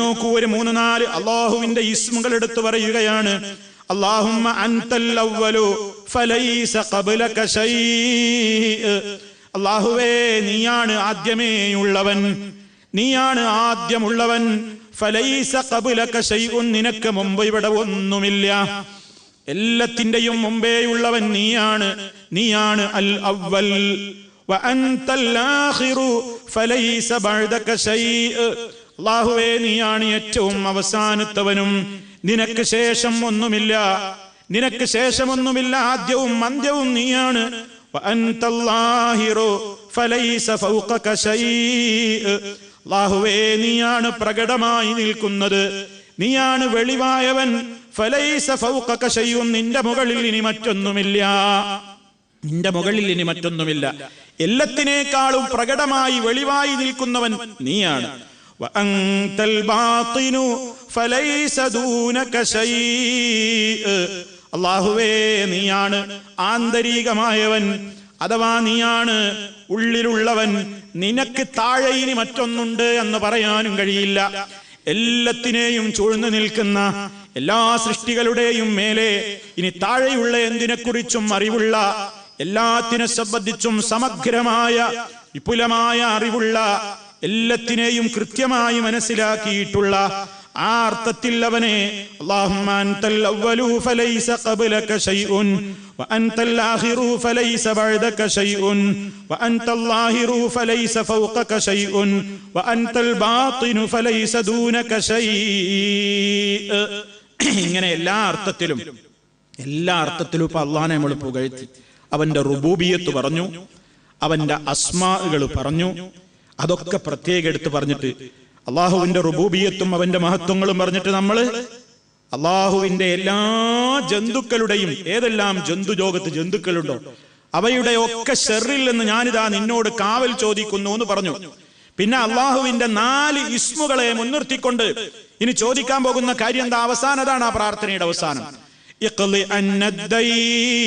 നോക്കൂ, ഒരു 3-4 അള്ളാഹുവിന്റെ ഇസ്മുകൾ എടുത്തു പറയുകയാണ്. അല്ലാഹുമ്മ അൻതൽ അവ്വലു ഫലൈസ ഖബ്ലക ശൈഅ. അല്ലാഹുവേ നീയാണ് ആദ്യമേയുള്ളവൻ, നീയാണ് ആദ്യമുള്ളവൻ. ഫലൈസ ഖബ്ലക ശൈഉൻ, നിനക്ക് മുമ്പ് ഇവിടെ ഒന്നുമില്ല, എല്ലാത്തിന്റെയും മുമ്പേയുള്ളവൻ നീയാണ്, നീയാണ് അൽ അവ്വൽ. വ അൻതൽ ആഖിറു ഫലൈസ ബഅദക ശൈഅ. അല്ലാഹുവേ നീയാണ് ഏറ്റവും അവസാനത്തവനും, നിനക്ക് ശേഷം ഒന്നുമില്ല, നിനക്ക് ശേഷമൊന്നുമില്ല, ആദ്യവും അന്ത്യവും നീയാണ്. അല്ലാഹുവേ നീയാണ് പ്രകടമായി നിൽക്കുന്നത്, നീയാണ് വെളിവായവൻ. ഫലൈസ ഫൗഖക ശൈഉൻ, നിന്റെ മുകളിൽ ഇനി മറ്റൊന്നുമില്ല, നിന്റെ മുകളിൽ ഇനി മറ്റൊന്നുമില്ല. എല്ലാത്തിനേക്കാളും പ്രകടമായി വെളിവായി നിൽക്കുന്നവൻ നീയാണ്. വഅൻതൽ ബാത്തിനു ഫലൈസ ദൂനക ശൈഅ. അല്ലാഹുവേ നീയാണ് ആന്തരികമായവൻ, അഥവാ നീയാണ് ഉള്ളിലുള്ളവൻ, നിനക്ക് താഴെ ഇനി മറ്റൊന്നുണ്ട് എന്ന് പറയാനും കഴിയില്ല. എല്ലാത്തിനെയും ചൂഴ്ന്നു നിൽക്കുന്ന, എല്ലാ സൃഷ്ടികളുടെയും മേലെ ഇനി താഴെയുള്ള എന്തിനെക്കുറിച്ചും അറിവുള്ള, എല്ലാത്തിനെ സംബന്ധിച്ചും സമഗ്രമായ വിപുലമായ അറിവുള്ള, എല്ലാത്തിനെയും കൃത്യമായി മനസ്സിലാക്കിയിട്ടുള്ള ആ അർത്ഥത്തിൽ അവനെ അല്ലാഹുമ്മ അൻതൽ അവ്വലു ഫലൈസ ഖബ്ലക ശൈഉൻ വ അൻതൽ ആഖിറു ഫലൈസ ബഅദക ശൈഉൻ വ അൻതൽ ളാഹിറു ഫലൈസ ഫൗഖക ശൈഉൻ വ അൻതൽ ബാത്തിനു ഫലൈസ ദൂനക ശൈഅ. ഇങ്ങനെ എല്ലാ അർത്ഥത്തിലും ഇപ്പൊ അല്ലാഹുവിനെ നമ്മൾ പുകഴ്ത്തി, അവന്റെ റുബൂബിയത്ത് പറഞ്ഞു, അവന്റെ അസ്മാഉകൾ പറഞ്ഞു, അതൊക്കെ പ്രത്യേകം എടുത്ത് പറഞ്ഞിട്ട് അള്ളാഹുവിന്റെ റുബൂബിയത്തും അവന്റെ മഹത്വങ്ങളും പറഞ്ഞിട്ട് നമ്മൾ അള്ളാഹുവിന്റെ എല്ലാ ജന്തുക്കളുടെയും, ഏതെല്ലാം ജന്തുലോകത്ത് ജന്തുക്കളുണ്ടോ അവയുടെ ഒക്കെ ഷെറിൽ നിന്ന് ഞാനിതാ നിന്നോട് കാവൽ ചോദിക്കുന്നു എന്ന് പറഞ്ഞു. പിന്നെ അള്ളാഹുവിന്റെ 4 ഇസ്മുകളെ മുൻനിർത്തിക്കൊണ്ട് ഇനി ചോദിക്കാൻ പോകുന്ന കാര്യം എന്താ? അവസാനം, അതാണ് ആ പ്രാർത്ഥനയുടെ അവസാനം. ഇഖ്ലി അന്നദ്ദൈൻ.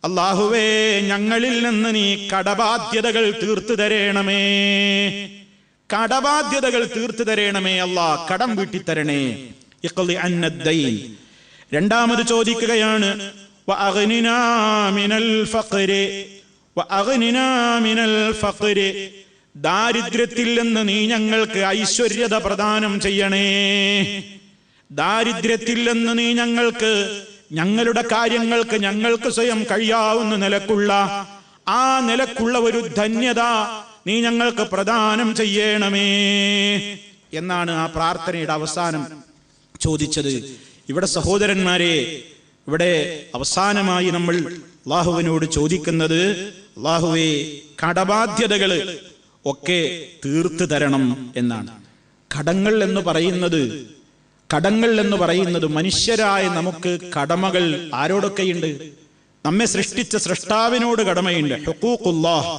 അല്ലാഹുവേ ഞങ്ങളിൽ നിന്ന് നീ കടബാധ്യതകൾ തീർത്തു തരണമേ, കടബാധ്യതകൾ തീർത്തു തരണമേ അല്ലാഹ്, കടം വീട്ടിത്തരണേ. ഇഖ്ലി അന്നദ്ദൈൻ. രണ്ടാമത് ചോദിക്കുകയാണ് വഅഗ്നിനാ മിനൽ ഫഖ്രി, വഅഗ്നിനാ മിനൽ ഫഖ്രി. ദാരിദ്ര്യത്തിൽ നിന്ന് നീ ഞങ്ങൾക്ക് ഐശ്വര്യത പ്രദാനം ചെയ്യണേ, ദാരിദ്ര്യത്തിൽ നിന്ന് നീ ഞങ്ങൾക്ക്, ഞങ്ങളുടെ കാര്യങ്ങൾക്ക് ഞങ്ങൾക്ക് സ്വയം കഴിയാവുന്ന നിലക്കുള്ള, ആ നിലക്കുള്ള ഒരു ധന്യത നീ ഞങ്ങൾക്ക് പ്രദാനം ചെയ്യണമേ എന്നാണ് ആ പ്രാർത്ഥനയുടെ അവസാനം ചോദിച്ചത്. ഇവിടെ സഹോദരന്മാരെ, ഇവിടെ അവസാനമായി നമ്മൾ അല്ലാഹുവിനോട് ചോദിക്കുന്നത്, അല്ലാഹുവേ കടബാധ്യതകൾ ഒക്കെ തീർത്തു തരണം എന്നാണ്. കടങ്ങൾ എന്ന് പറയുന്നത് മനുഷ്യരായ നമുക്ക് കടമകൾ ആരോടൊക്കെയുണ്ട്? നമ്മെ സൃഷ്ടിച്ച സൃഷ്ടാവിനോട് കടമയുണ്ട്, ഹുഖൂഖുല്ലാഹ്.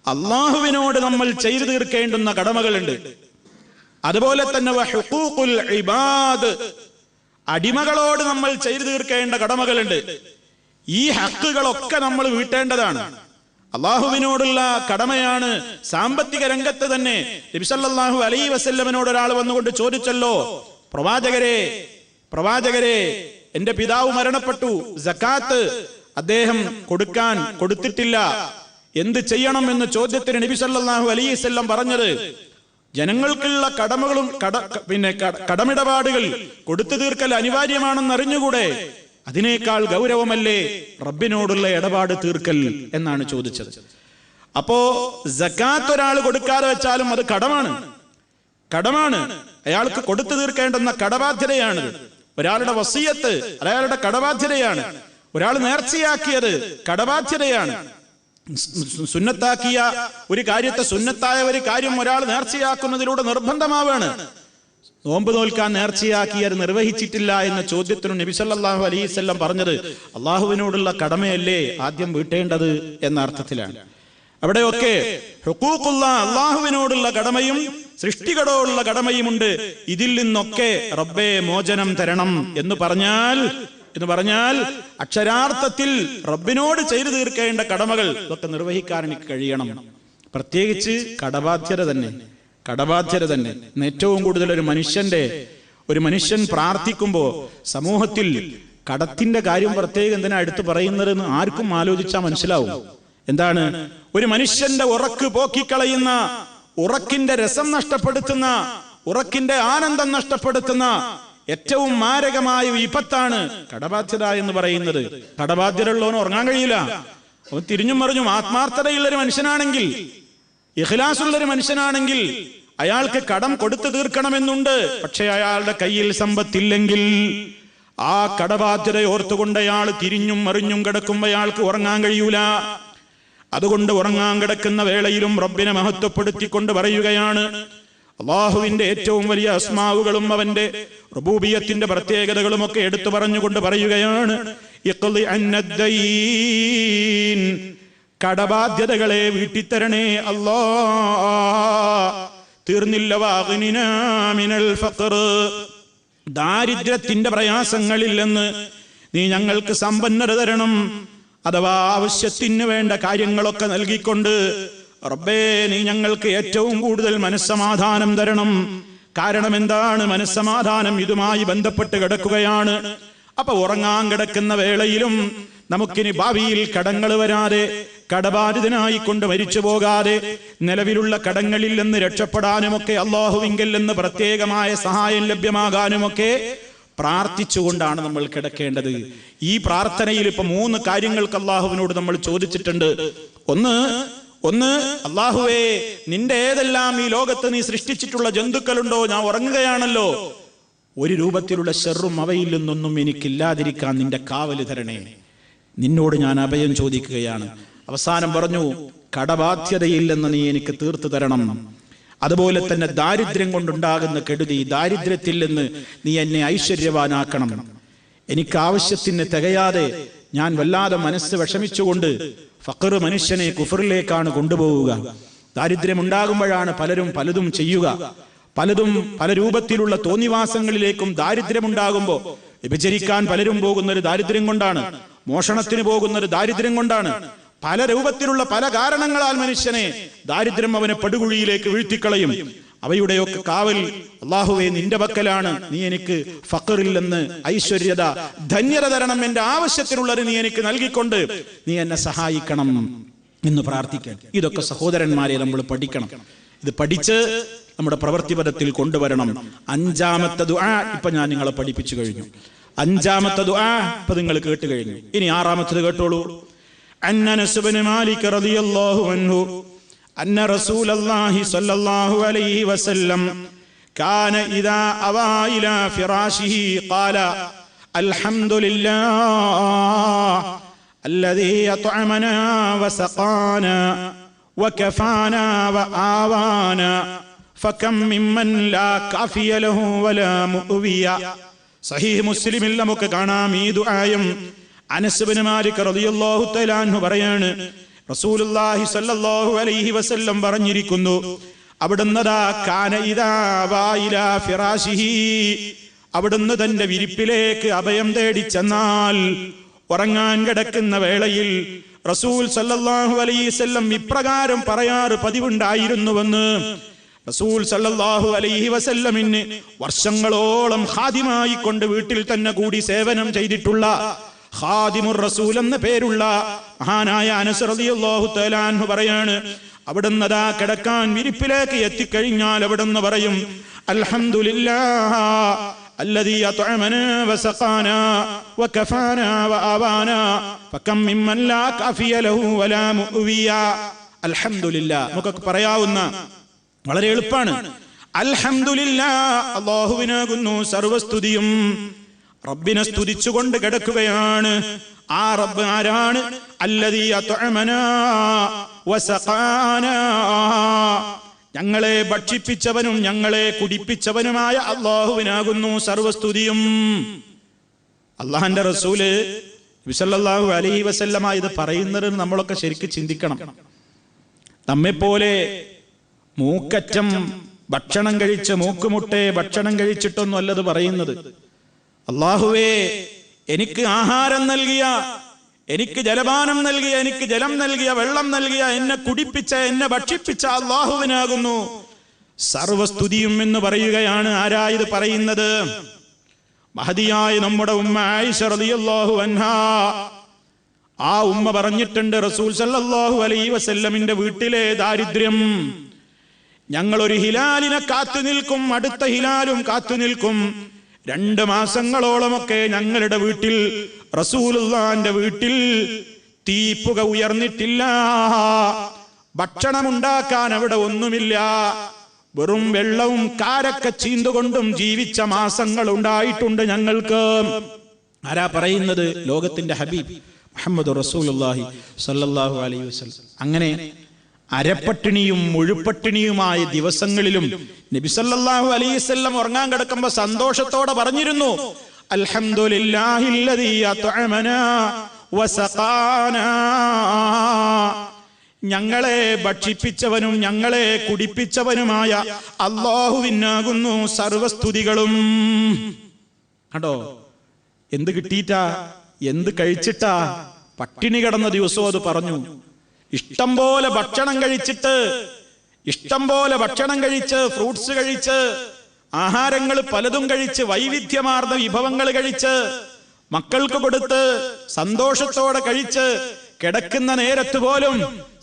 അള്ളാഹുവിനോട് നമ്മൾ ചെയ്തു തീർക്കേണ്ടുന്ന കടമകളുണ്ട്. അതുപോലെ തന്നെ ഹുഖൂഖുൽ ഇബാദ്, അടിമകളോട് നമ്മൾ ചെയ്തു തീർക്കേണ്ട കടമകളുണ്ട്. ഈ ഹക്കുകളൊക്കെ നമ്മൾ വീട്ടേണ്ടതാണ്. അള്ളാഹുവിനോടുള്ള കടമയാണ്. സാമ്പത്തിക രംഗത്ത് തന്നെ നബി സല്ലല്ലാഹു അലൈഹി വസല്ലമയോട് ഒരാൾ വന്നുകൊണ്ട് ചോദിച്ചല്ലോ, പ്രവാചകരെ എന്റെ പിതാവ് മരണപ്പെട്ടു, സക്കാത്ത് അദ്ദേഹം കൊടുത്തിട്ടില്ല, എന്ത് ചെയ്യണം എന്ന ചോദ്യത്തിന് നബി സല്ലല്ലാഹു അലൈഹി വസല്ലം പറഞ്ഞത്, ജനങ്ങൾക്കുള്ള കടമകളും കടമിടപാടുകൾ കൊടുത്തു തീർക്കൽ അനിവാര്യമാണെന്ന് അറിഞ്ഞുകൂടെ? അതിനേക്കാൾ ഗൗരവമല്ലേ റബ്ബിനോടുള്ള ഇടപാട് തീർക്കൽ എന്നാണ് ചോദിച്ചത്. അപ്പോ സക്കാത്ത് ഒരാൾ കൊടുക്കാതെ വെച്ചാലും അത് കടമാണ്. അയാൾക്ക് കൊടുത്തു തീർക്കേണ്ടുന്ന കടബാധ്യതയാണ്. ഒരാളുടെ വസിയത്ത് അയാളുടെ കടബാധ്യതയാണ്. ഒരാൾ നേർച്ചയാക്കിയത് കടബാധ്യതയാണ്. സുന്നത്താക്കിയ ഒരു കാര്യത്തെ, സുന്നത്തായ ഒരു കാര്യം ഒരാൾ നേർച്ചയാക്കുന്നതിലൂടെ നിർബന്ധമാവാണ്. നോമ്പ് നോൽക്കാൻ നേർച്ചയാക്കിയത് നിർവഹിച്ചിട്ടില്ല എന്ന ചോദ്യത്തിനു നബി സല്ലല്ലാഹു അലൈഹി വസല്ലം പറഞ്ഞത് അള്ളാഹുവിനോടുള്ള കടമയല്ലേ ആദ്യം വീട്ടേണ്ടത് എന്ന അർത്ഥത്തിലാണ്. അവിടെയൊക്കെ ഹുഖൂഖുള്ള അള്ളാഹുവിനോടുള്ള കടമയും സൃഷ്ടികളോടുള്ള കടമയുമുണ്ട്. ഇതിൽ നിന്നൊക്കെ റബ്ബേ മോചനം തരണം എന്ന് പറഞ്ഞാൽ അക്ഷരാർത്ഥത്തിൽ റബ്ബിനോട് ചെയ്തു തീർക്കേണ്ട കടമകൾ ഇതൊക്കെ നിർവഹിക്കാൻ എനിക്ക് കഴിയണം. പ്രത്യേകിച്ച് കടബാധ്യത തന്നെ. ഏറ്റവും കൂടുതൽ ഒരു മനുഷ്യൻ പ്രാർത്ഥിക്കുമ്പോൾ സമൂഹത്തിൽ കടത്തിന്റെ കാര്യം പ്രത്യേകം എന്തിനാ എടുത്തു പറയുന്നതെന്ന് ആർക്കും ആലോചിച്ചാൽ മനസ്സിലാവും. എന്താണ്? ഒരു മനുഷ്യന്റെ ഉറക്ക് പോക്കിക്കളയുന്ന, ഉറക്കിന്റെ രസം നഷ്ടപ്പെടുത്തുന്ന, ഉറക്കിന്റെ ആനന്ദം നഷ്ടപ്പെടുത്തുന്ന ഏറ്റവും മാരകമായ വിപത്താണ് കടബാധ്യത എന്ന് പറയുന്നത്. കടബാധ്യതയുള്ളവന് ഉറങ്ങാൻ കഴിയില്ല. അവൻ തിരിഞ്ഞും മറിഞ്ഞും ആത്മാർത്ഥതയുള്ളൊരു മനുഷ്യനാണെങ്കിൽ, ഇഖ്ലാസുള്ളൊരു മനുഷ്യനാണെങ്കിൽ അയാൾക്ക് കടം കൊടുത്തു തീർക്കണമെന്നുണ്ട്. പക്ഷെ അയാളുടെ കയ്യിൽ സമ്പത്തില്ലെങ്കിൽ ആ കടബാധ്യത ഓർത്തുകൊണ്ട് അയാൾ തിരിഞ്ഞും മറിഞ്ഞും കിടക്കുമ്പോൾ അയാൾക്ക് ഉറങ്ങാൻ കഴിയൂല. അതുകൊണ്ട് ഉറങ്ങാൻ കിടക്കുന്ന വേളയിലും റബ്ബിനെ മഹത്വപ്പെടുത്തിക്കൊണ്ട് പറയുകയാണ്. അള്ളാഹുവിന്റെ ഏറ്റവും വലിയ അസ്മാവുകളും അവന്റെ റുബൂബിയത്തിന്റെ പ്രത്യേകതകളും ഒക്കെ എടുത്തു പറഞ്ഞുകൊണ്ട് പറയുകയാണ്, കടബാധ്യതകളെ വീട്ടിത്തരണേ അല്ലാ. തീർന്നില്ല വാഗ്നിനാ മിനൽ ഫഖർ, ദാരിദ്ര്യത്തിന്റെ പ്രയാസങ്ങളിൽ നിന്ന് നീ ഞങ്ങൾക്ക് സമ്പന്നത തരണം. അഥവാ ആവശ്യത്തിന് വേണ്ട കാര്യങ്ങളൊക്കെ നൽകിക്കൊണ്ട് റബ്ബേ നീ ഞങ്ങൾക്ക് ഏറ്റവും കൂടുതൽ മനസ്സമാധാനം തരണം. കാരണം എന്താണ്? മനസ്സമാധാനം ഇതുമായി ബന്ധപ്പെട്ട് കിടക്കുകയാണ്. അപ്പൊ ഉറങ്ങാൻ കിടക്കുന്ന വേളയിലും നമുക്കിനി ഭാവിയിൽ കടങ്ങൾ വരാതെ, കടബാധിതനായിക്കൊണ്ട് മരിച്ചു പോകാതെ, നിലവിലുള്ള കടങ്ങളിൽ നിന്ന് രക്ഷപ്പെടാനുമൊക്കെ അള്ളാഹുവിങ്കൽ നിന്ന് പ്രത്യേകമായ സഹായം ലഭ്യമാകാനുമൊക്കെ പ്രാർത്ഥിച്ചുകൊണ്ടാണ് നമ്മൾ കിടക്കേണ്ടത്. ഈ പ്രാർത്ഥനയിൽ ഇപ്പൊ 3 കാര്യങ്ങൾക്ക് അള്ളാഹുവിനോട് നമ്മൾ ചോദിച്ചിട്ടുണ്ട്. ഒന്ന് അള്ളാഹുവേ, നിന്റെ ഏതെല്ലാം ഈ ലോകത്ത് നീ സൃഷ്ടിച്ചിട്ടുള്ള ജന്തുക്കളുണ്ടോ, ഞാൻ ഉറങ്ങുകയാണല്ലോ, ഒരു രൂപത്തിലുള്ള ശർറും അവയിൽ നിന്നൊന്നും എനിക്കില്ലാതിരിക്കാൻ നിന്റെ കാവല് തരണേ. നിന്നോട് ഞാൻ അഭയം ചോദിക്കുകയാണ്. അവസാനം പറഞ്ഞു, കടബാധ്യതയിൽ നിന്ന് നീ എനിക്ക് തീർത്തു തരണം. അതുപോലെ തന്നെ ദാരിദ്ര്യം കൊണ്ടുണ്ടാകുന്ന കെടുതി, ദാരിദ്ര്യത്തിൽ നിന്ന് നീ എന്നെ ഐശ്വര്യവാനാക്കണം. എനിക്ക് ആവശ്യത്തിന് തികയാതെ ഞാൻ വല്ലാതെ മനസ്സ് വിഷമിച്ചുകൊണ്ട്, ഫഖർ മനുഷ്യനെ കുഫറിലേക്കാണ് കൊണ്ടുപോവുക. ദാരിദ്ര്യം ഉണ്ടാകുമ്പോഴാണ് പലരും പലതും ചെയ്യുക. പല രൂപത്തിലുള്ള തോന്നിവാസങ്ങളിലേക്കും ദാരിദ്ര്യമുണ്ടാകുമ്പോൾ വ്യഭിചരിക്കാൻ പലരും പോകുന്നൊരു ദാരിദ്ര്യം കൊണ്ടാണ്, മോഷണത്തിന് പോകുന്നൊരു ദാരിദ്ര്യം കൊണ്ടാണ്. പല രൂപത്തിലുള്ള പല കാരണങ്ങളാൽ മനുഷ്യനെ ദാരിദ്ര്യം അവനെ പടുകുഴിയിലേക്ക് വീഴ്ത്തിക്കളയും. അവയുടെയൊക്കെ കാവൽ അള്ളാഹുവേ നിന്റെ പക്കലാണ്. നീ എനിക്ക് ഫഖറിൽ നിന്ന് ഐശ്വര്യത, ധന്യത തരണം. എന്റെ ആവശ്യത്തിനുള്ളത് നീ എനിക്ക് നൽകിക്കൊണ്ട് നീ എന്നെ സഹായിക്കണം എന്ന് പ്രാർത്ഥിക്കാൻ. ഇതൊക്കെ സഹോദരന്മാരെ നമ്മൾ പഠിക്കണം. ഇത് പഠിച്ച് നമ്മുടെ പ്രവൃത്തിപഥത്തിൽ കൊണ്ടുവരണം. 5ാമത്തെ ദുആ ഇപ്പൊ ഞാൻ നിങ്ങളെ പഠിപ്പിച്ചു കഴിഞ്ഞു. 5ാമത്തെ ദുആ ഇപ്പൊ നിങ്ങൾ കേട്ട് കഴിഞ്ഞു. ഇനി 6ാമത്തേത് കേട്ടോളൂ. അനസ് ഇബ്നു മാലിക് റളിയല്ലാഹു അൻഹു അന്ന റസൂലല്ലാഹി സ്വല്ലല്ലാഹു അലൈഹി വസല്ലം കാന ഇദാ അവാ ഇലാ ഫിറാശിഹി ഖാല അൽഹംദുലില്ലാഹ് അല്ലദീ അത്അമനാ വസഖാനാ വകഫാനാ വആവാനാ ഫകം മിമ്മൻ ലാ കാഫിയ ലഹു വലാ മുഅ്വിയ. സഹീഹ് മുസ്ലിമിൽ നമുക്ക് കാണാം ഈ ദുആയും. അനസ് ഇബ്നു മാലിക് റളിയല്ലാഹു തആല അൻഹു പറയാണ്, റസൂലുള്ളാഹി സ്വല്ലല്ലാഹു അലൈഹി വസല്ലം പറഞ്ഞിരിക്കുന്നു, അവിടുന്ന് കാന ഇദാ വായിലാ ഫിറാശിഹി, അവിടുന്ന് തന്റെ വിരിപ്പിലേക്ക് അഭയം തേടി ചെന്നാൽ, ഉറങ്ങാൻ കിടക്കുന്ന വേളയിൽ റസൂൽ സ്വല്ലല്ലാഹു അലൈഹി വസല്ലം ഇപ്രകാരം പറയാറ് പതിവുണ്ടായിരുന്നുവെന്ന് റസൂൽ സല്ലല്ലാഹു അലൈഹി വസല്ലമിന് വർഷങ്ങളോളം ഖാദിമായി കൊണ്ട് വീട്ടിൽ തന്നെ കൂടി സേവനം ചെയ്തിട്ടുള്ള ഖാദിമുർ റസൂൽ എന്ന പേരുള്ള മഹാനായ അനസ് റളിയല്ലാഹു തആല അൻഹു പറയാണ്, അവിടുന്ന് ദാ കിടക്കാൻ വിരിപ്പിലേക്ക് എത്തിക്കഴിഞ്ഞാൽ അവിടുന്ന് പറയും, അൽഹംദുലില്ലാഹ് الذي أطعمنا وسقانا وكفانا وآوانا فكم ممن لا كافي له ولا مؤوي. അൽഹംദുലില്ലാഹ് നമുക്ക് പറയാവുന്ന വളരെ എളുപ്പമാണ്. അൽഹംദുലില്ലാഹ്, അല്ലാഹുവിനാകുന്നു സർവസ്തുതിയും. റബ്ബിനെ സ്തുതിച്ചുകൊണ്ട് കിടക്കുകയാണ്. ആ റബ്ബ് ആരാണ്? അല്ലദീ അത്അമനാ വസഖാനാ, ഞങ്ങളെ ഭക്ഷിപ്പിച്ചവനും ഞങ്ങളെ കുടിപ്പിച്ചവനുമായ അല്ലാഹുവിനാകുന്നു സർവസ്തുതിയും. അല്ലാഹുവിന്റെ റസൂല് നബി സല്ലല്ലാഹു അലൈഹി വസല്ലമ ഇത് പറയുന്നത് നമ്മളൊക്കെ ശരിക്കും ചിന്തിക്കണം. നമ്മെപ്പോലെ മൂക്കറ്റം ഭക്ഷണം കഴിച്ച് മൂക്കുമുട്ടെ ഭക്ഷണം കഴിച്ചിട്ടൊന്നും അല്ലത് പറയുന്നത്. അല്ലാഹുവേ, എനിക്ക് ആഹാരം നൽകിയ, എനിക്ക് ജലപാനം നൽകിയ, എനിക്ക് ജലം നൽകിയ, വെള്ളം നൽകിയ, എന്നെ കുടിപ്പിച്ച, എന്നെ ഭക്ഷിപ്പിച്ച അല്ലാഹുവിനാകുന്നു സർവസ്തുതിയും എന്ന് പറയുകയാണ്. ആരാ ഇത് പറയുന്നത്? മഹദിയായ നമ്മുടെ ഉമ്മ ആയിഷ റളിയല്ലാഹു അൻഹാ. ആ ഉമ്മ പറഞ്ഞിട്ടുണ്ട്, റസൂൽ സല്ലല്ലാഹു അലൈഹി വസല്ലമിന്റെ വീട്ടിലെ ദാരിദ്ര്യം, ഞങ്ങളൊരു ഹിലാലിനെ കാത്തു നിൽക്കും, അടുത്ത ഹിലാലും കാത്തു നിൽക്കും. 2 മാസങ്ങളോളമൊക്കെ ഞങ്ങളുടെ വീട്ടിൽ, റസൂലുള്ളാന്റെ വീട്ടിൽ തീപ്പുക ഉയർന്നിട്ടില്ല. ഭക്ഷണമുണ്ടാക്കാൻ അവിടെ ഒന്നുമില്ല. വെറും വെള്ളവും കാരക്ക ചീന്തുകൊണ്ടും ജീവിച്ച മാസങ്ങൾ ഉണ്ടായിട്ടുണ്ട് ഞങ്ങൾക്ക്. ആരാ പറയുന്നത്? ലോകത്തിന്റെ ഹബീബ് മുഹമ്മദ് റസൂലുള്ളാഹി സ്വല്ലല്ലാഹു അലൈഹി വസല്ലം. അങ്ങനെ അരപ്പട്ടിണിയും മുഴുപ്പട്ടിണിയുമായ ദിവസങ്ങളിലും നബി സല്ലല്ലാഹു അലൈഹി വസല്ലം ഉറങ്ങാൻ കിടക്കുമ്പോൾ സന്തോഷത്തോടെ പറഞ്ഞിരുന്നു, അൽഹംദുലില്ലാഹില്ലദീ അത്അമനാ വസഖാനാ, ഞങ്ങളെ ഭക്ഷിപ്പിച്ചവനും ഞങ്ങളെ കുടിപ്പിച്ചവനുമായ അല്ലാഹുവിനാകുന്നു സർവസ്തുതികളും. കണ്ടോ, എന്ത് കിട്ടിയിട്ടാ, എന്ത് കഴിച്ചിട്ടാ? പട്ടിണി കിടന്ന ദിവസവും അത് പറഞ്ഞു. ഇഷ്ടം പോലെ ഭക്ഷണം കഴിച്ചിട്ട്, ഇഷ്ടം പോലെ ഭക്ഷണം കഴിച്ച്, ഫ്രൂട്ട്സ് കഴിച്ച്, ആഹാരങ്ങൾ പലതും കഴിച്ച്, വൈവിധ്യമാർന്ന വിഭവങ്ങൾ കഴിച്ച്, മക്കൾക്ക് കൊടുത്ത്, സന്തോഷത്തോടെ കഴിച്ച് കിടക്കുന്ന നേരത്ത് പോലും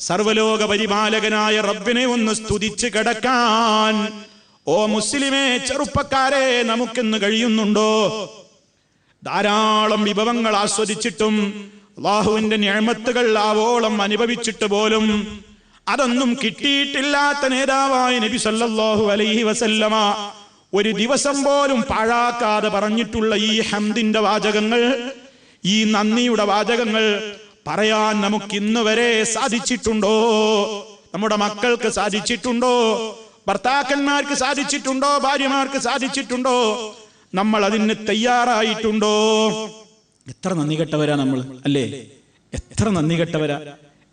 സർവലോക പരിപാലകനായ റബ്ബിനെ ഒന്ന് സ്തുതിച്ച് കിടക്കാൻ ഓ മുസ്ലിമേ, ചെറുപ്പക്കാരെ, നമുക്കിന്ന് കഴിയുന്നുണ്ടോ? ധാരാളം വിഭവങ്ങൾ ആസ്വദിച്ചിട്ടും അല്ലാഹുവിന്റെ നിഅമത്തുകൾ ആവോളം അനുഭവിച്ചിട്ട് പോലും അതൊന്നും കിട്ടിയിട്ടില്ലാത്ത നേതാവായ നബി സല്ലല്ലാഹു അലൈഹി വസല്ലമ ഒരു ദിവസം പോലും പാഴാക്കാതെ പറഞ്ഞിട്ടുള്ള ഈ ഹംദിന്റെ വാചകങ്ങൾ, ഈ നന്ദിയുടെ വാചകങ്ങൾ പറയാൻ നമുക്ക് ഇന്ന് വരെ സാധിച്ചിട്ടുണ്ടോ? നമ്മുടെ മക്കൾക്ക് സാധിച്ചിട്ടുണ്ടോ? ഭർത്താക്കന്മാർക്ക് സാധിച്ചിട്ടുണ്ടോ? ഭാര്യമാർക്ക് സാധിച്ചിട്ടുണ്ടോ? നമ്മൾ അതിന് തയ്യാറായിട്ടുണ്ടോ? എത്ര നന്ദി കെട്ടവരാ നമ്മൾ, അല്ലേ? എത്ര നന്ദി കെട്ടവരാ.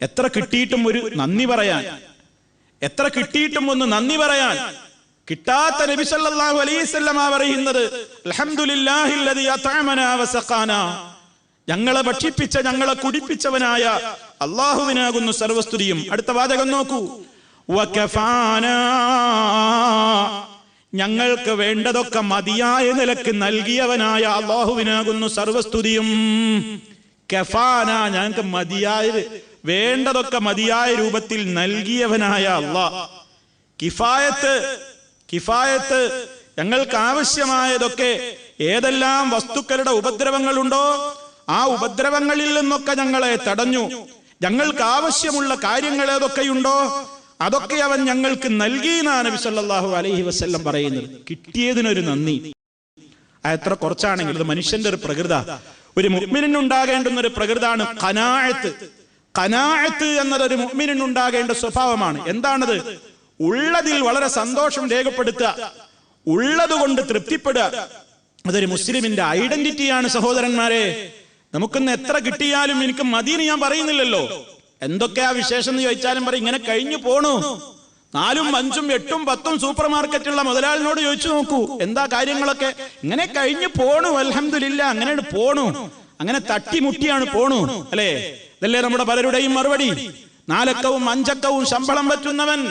എത്ര കിട്ടിയിട്ടും ഒരു നന്ദി പറയാൻ, എത്ര കിട്ടിയിട്ടും ഒന്ന് നന്ദി പറയാൻ കിട്ടാത്ത നബി സല്ലല്ലാഹു അലൈഹി വസല്ലമ പറയുന്നത്, അൽഹംദുലില്ലാഹില്ലദീ അത്അമനാ വസഖാനാ, ഞങ്ങളെ ഭക്ഷിപ്പിച്ച, ഞങ്ങളെ കുടിപ്പിച്ചവനായ അല്ലാഹുവിനാകുന്നു സർവസ്തുതിയും. അടുത്ത വാചകം നോക്കൂ, വകഫാനാ, ഞങ്ങൾക്ക് വേണ്ടതൊക്കെ മതിയായ നിലക്ക് നൽകിയവനായ അല്ലാഹുവിനാകുന്നു സർവസ്തുതിയും. കഫാന, ഞങ്ങൾക്ക് മതിയായ, വേണ്ടതൊക്കെ മതിയായ രൂപത്തിൽ നൽകിയവനായ അല്ലാഹ്. കിഫായത്ത്, കിഫായത്ത്, ഞങ്ങൾക്ക് ആവശ്യമായതൊക്കെ, ഏതെല്ലാം വസ്തുക്കളുടെ ഉപദ്രവങ്ങളുണ്ടോ ആ ഉപദ്രവങ്ങളിൽ നിന്നൊക്കെ ഞങ്ങളെ തടഞ്ഞു. ഞങ്ങൾക്ക് ആവശ്യമുള്ള കാര്യങ്ങൾ ഏതൊക്കെയുണ്ടോ അതൊക്കെ അവൻ ഞങ്ങൾക്ക് നൽകി എന്നാണ് നബി സല്ലല്ലാഹു അലൈഹി വസല്ലം പറയുന്നത്. കിട്ടിയതിനൊരു നന്ദി. എത്ര കുറച്ചാണെങ്കിൽ ഇത് മനുഷ്യന്റെ ഒരു പ്രകൃത, ഒരു മുഅ്മിനിനുണ്ടാകേണ്ടുന്ന ഒരു പ്രകൃതാണ് ഖനാഅത്ത്. ഖനാഅത്ത് എന്നതൊരു മുഅ്മിനിനുണ്ടാകേണ്ട സ്വഭാവമാണ്. എന്താണത്? ഉള്ളതിൽ വളരെ സന്തോഷം രേഖപ്പെടുത്തുക, ഉള്ളതുകൊണ്ട് തൃപ്തിപ്പെടുക. അതൊരു മുസ്ലിമിന്റെ ഐഡന്റിറ്റിയാണ് സഹോദരന്മാരെ. നമുക്കിന്ന് എത്ര കിട്ടിയാലും എനിക്ക് മദീന് ഞാൻ പറയുന്നില്ലല്ലോ. എന്തൊക്കെയാ വിശേഷം എന്ന് ചോദിച്ചാലും പറയും ഇങ്ങനെ കഴിഞ്ഞു പോണു. 4, 5, 8, 10 സൂപ്പർ മാർക്കറ്റുള്ള മുതലാളിനോട് ചോദിച്ചു നോക്കൂ എന്താ കാര്യങ്ങളൊക്കെ. ഇങ്ങനെ കഴിഞ്ഞു പോണു, അൽഹംദുലില്ലാ, അങ്ങനെ പോണു, അങ്ങനെ തട്ടിമുട്ടിയാണ് പോണു, അല്ലേ? ഇതല്ലേ നമ്മുടെ പലരുടെയും മറുപടി. 4 അക്കവും 5 അക്കവും ശമ്പളം പറ്റുന്നവൻ,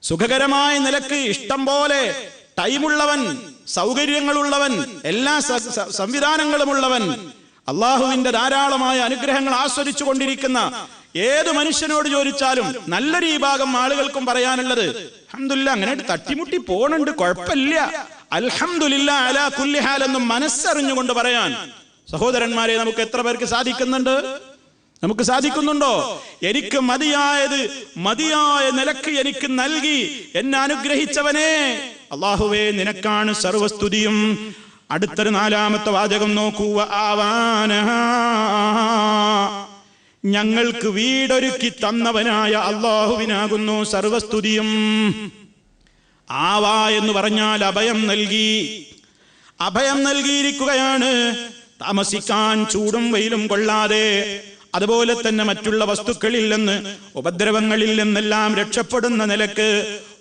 സുഖകരമായ നിലക്ക് ഇഷ്ടം പോലെ ടൈമുള്ളവൻ, സൗകര്യങ്ങളുള്ളവൻ, എല്ലാ സംവിധാനങ്ങളുമുള്ളവൻ, അള്ളാഹുവിന്റെ ധാരാളമായ അനുഗ്രഹങ്ങൾ ആസ്വദിച്ചു കൊണ്ടിരിക്കുന്ന ഏത് മനുഷ്യനോട് ചോദിച്ചാലും നല്ലൊരു വിഭാഗം ആളുകൾക്കും പറയാനുള്ളത് അൽഹംദുലില്ലാ, അങ്ങനെ തട്ടിമുട്ടി പോണുണ്ട്, കുഴപ്പമില്ല, അൽഹംദുലില്ലാഹി അലാ കുല്ലി ഹാൽ എന്ന് മനസ്സറിഞ്ഞുകൊണ്ട് പറയാൻ സഹോദരന്മാരെ നമുക്ക് എത്ര പേർക്ക് സാധിക്കുന്നുണ്ട്? നമുക്ക് സാധിക്കുന്നുണ്ടോ? എനിക്ക് മതിയായ നിലക്ക് എനിക്ക് നൽകി എന്നെ അനുഗ്രഹിച്ചവനെ അല്ലാഹുവേ നിനക്കാണ് സർവസ്തുതിയും. അടുത്തൊരു 4ാമത്തെ വാചകം നോക്കൂ. ആവാന, ഞങ്ങൾക്ക് വീടൊരുക്കി തന്നവനായ അല്ലാഹുവിനാകുന്നു സർവസ്തുതിയും. ആവാ എന്ന് പറഞ്ഞാൽ അഭയം നൽകിയിരിക്കുകയാണ്. താമസിക്കാൻ ചൂടും വെയിലും കൊള്ളാതെ, അതുപോലെ തന്നെ മറ്റുള്ള വസ്തുക്കളിൽ നിന്ന്, ഉപദ്രവങ്ങളിൽ നിന്നെല്ലാം രക്ഷപ്പെടുന്ന നിലക്ക്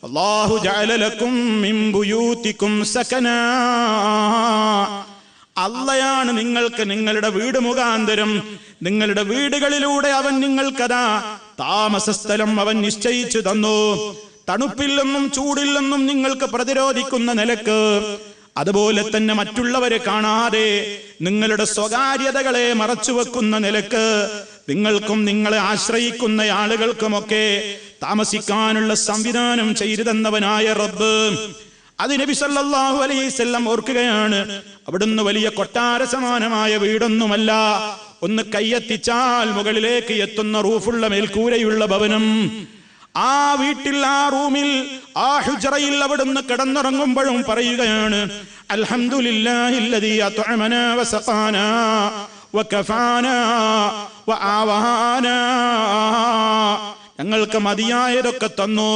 അല്ലാഹു ജഅല ലക്കും മിൻ ബുയൂതികും സകനാ. അള്ളയാണ് നിങ്ങൾക്ക് നിങ്ങളുടെ വീട് മുഖാന്തരം, നിങ്ങളുടെ വീടുകളിലൂടെ അവൻ നിങ്ങൾക്കതാ താമസ സ്ഥലം അവൻ നിശ്ചയിച്ചു തന്നു. തണുപ്പിൽ നിന്നും ചൂടിൽ നിന്നും നിങ്ങൾക്ക് പ്രതിരോധിക്കുന്ന നിലക്ക്, അതുപോലെ തന്നെ മറ്റുള്ളവരെ കാണാതെ നിങ്ങളുടെ സ്വകാര്യതകളെ മറച്ചുവെക്കുന്ന നിലക്ക് നിങ്ങൾക്കും നിങ്ങളെ ആശ്രയിക്കുന്ന ആളുകൾക്കുമൊക്കെ താമസിക്കാനുള്ള സംവിധാനം ചെയ്തു തന്നവനായ റബ്ബ്. അത് നബി സല്ലല്ലാഹു അലൈഹി വസല്ലം ഓർക്കുകയാണ്. അവിടുന്ന് വലിയ കൊട്ടാര സമാനമായ വീടൊന്നുമല്ല, ഒന്ന് കയ്യെത്തിച്ചാൽ മുകളിലേക്ക് എത്തുന്ന റൂഫുള്ള മേൽക്കൂരയുള്ള ഭവനം. ആ വീട്ടിൽ, ആ റൂമിൽ, ആ ഹുജ്റയിൽ അവിടുന്ന് കിടന്നുറങ്ങുമ്പോഴും പറയുകയാണ് അൽഹംദുലില്ലാഹില്ലദീ അത്അമനാ വസഖാനാ വകഫാനാ വആവാനാ. ഞങ്ങൾക്ക് മതിയായതൊക്കെ തന്നു,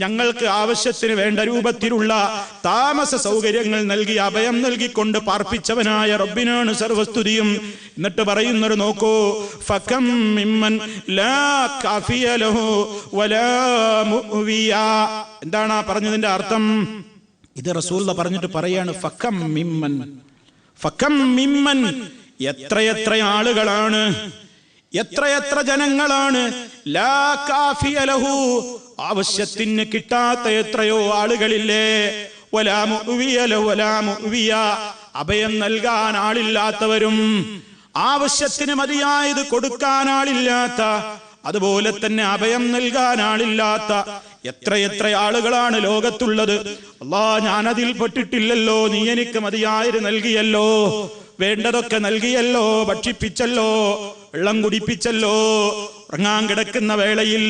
ഞങ്ങൾക്ക് ആവശ്യത്തിന് വേണ്ട രൂപത്തിലുള്ള താമസ സൗകര്യങ്ങൾ നൽകി അഭയം നൽകിക്കൊണ്ട് പാർപ്പിച്ചവനായ റബ്ബിനാണ് സർവസ്തുതിയും. എന്നിട്ട് പറയുന്നത് നോക്കൂ, ഫകം മിമ്മൻ ലാ കാഫിയ ലഹു വലാ മുഅ്വിയ. എന്താണ് ആ പറഞ്ഞതിന്റെ അർത്ഥം? ഇത് റസൂൽ പറഞ്ഞിട്ട് പറയാണ് ഫകം മിമ്മൻ, എത്രയെത്ര ആളുകളാണ്, എത്രയെത്ര ജനങ്ങളാണ്, ലാ കാഫിയ ലഹു, ആവശ്യത്തിന് കിട്ടാത്ത എത്രയോ ആളുകളില്ലേ, വലാ മുഅ്വിയ ലഹു വലാ മുഅ്വിയ, അഭയം നൽകാൻ ആളില്ലാത്തവരും, ആവശ്യത്തിന് മതിയായത് കൊടുക്കാൻ ആളില്ലാത്ത, അതുപോലെ തന്നെ അഭയം നൽകാൻ ആളില്ലാത്ത എത്രയെത്ര ആളുകളാണ് ലോകത്തുള്ളത്. അല്ലാ, ഞാനതിൽ പെട്ടിട്ടില്ലല്ലോ, നീ എനിക്ക് മതിയായത് നൽകിയല്ലോ, വേണ്ടതൊക്കെ നൽകിയല്ലോ, ഭക്ഷിപ്പിച്ചല്ലോ, വെള്ളം കുടിപ്പിച്ചല്ലോ. ഉറങ്ങാൻ കിടക്കുന്ന വേളയിൽ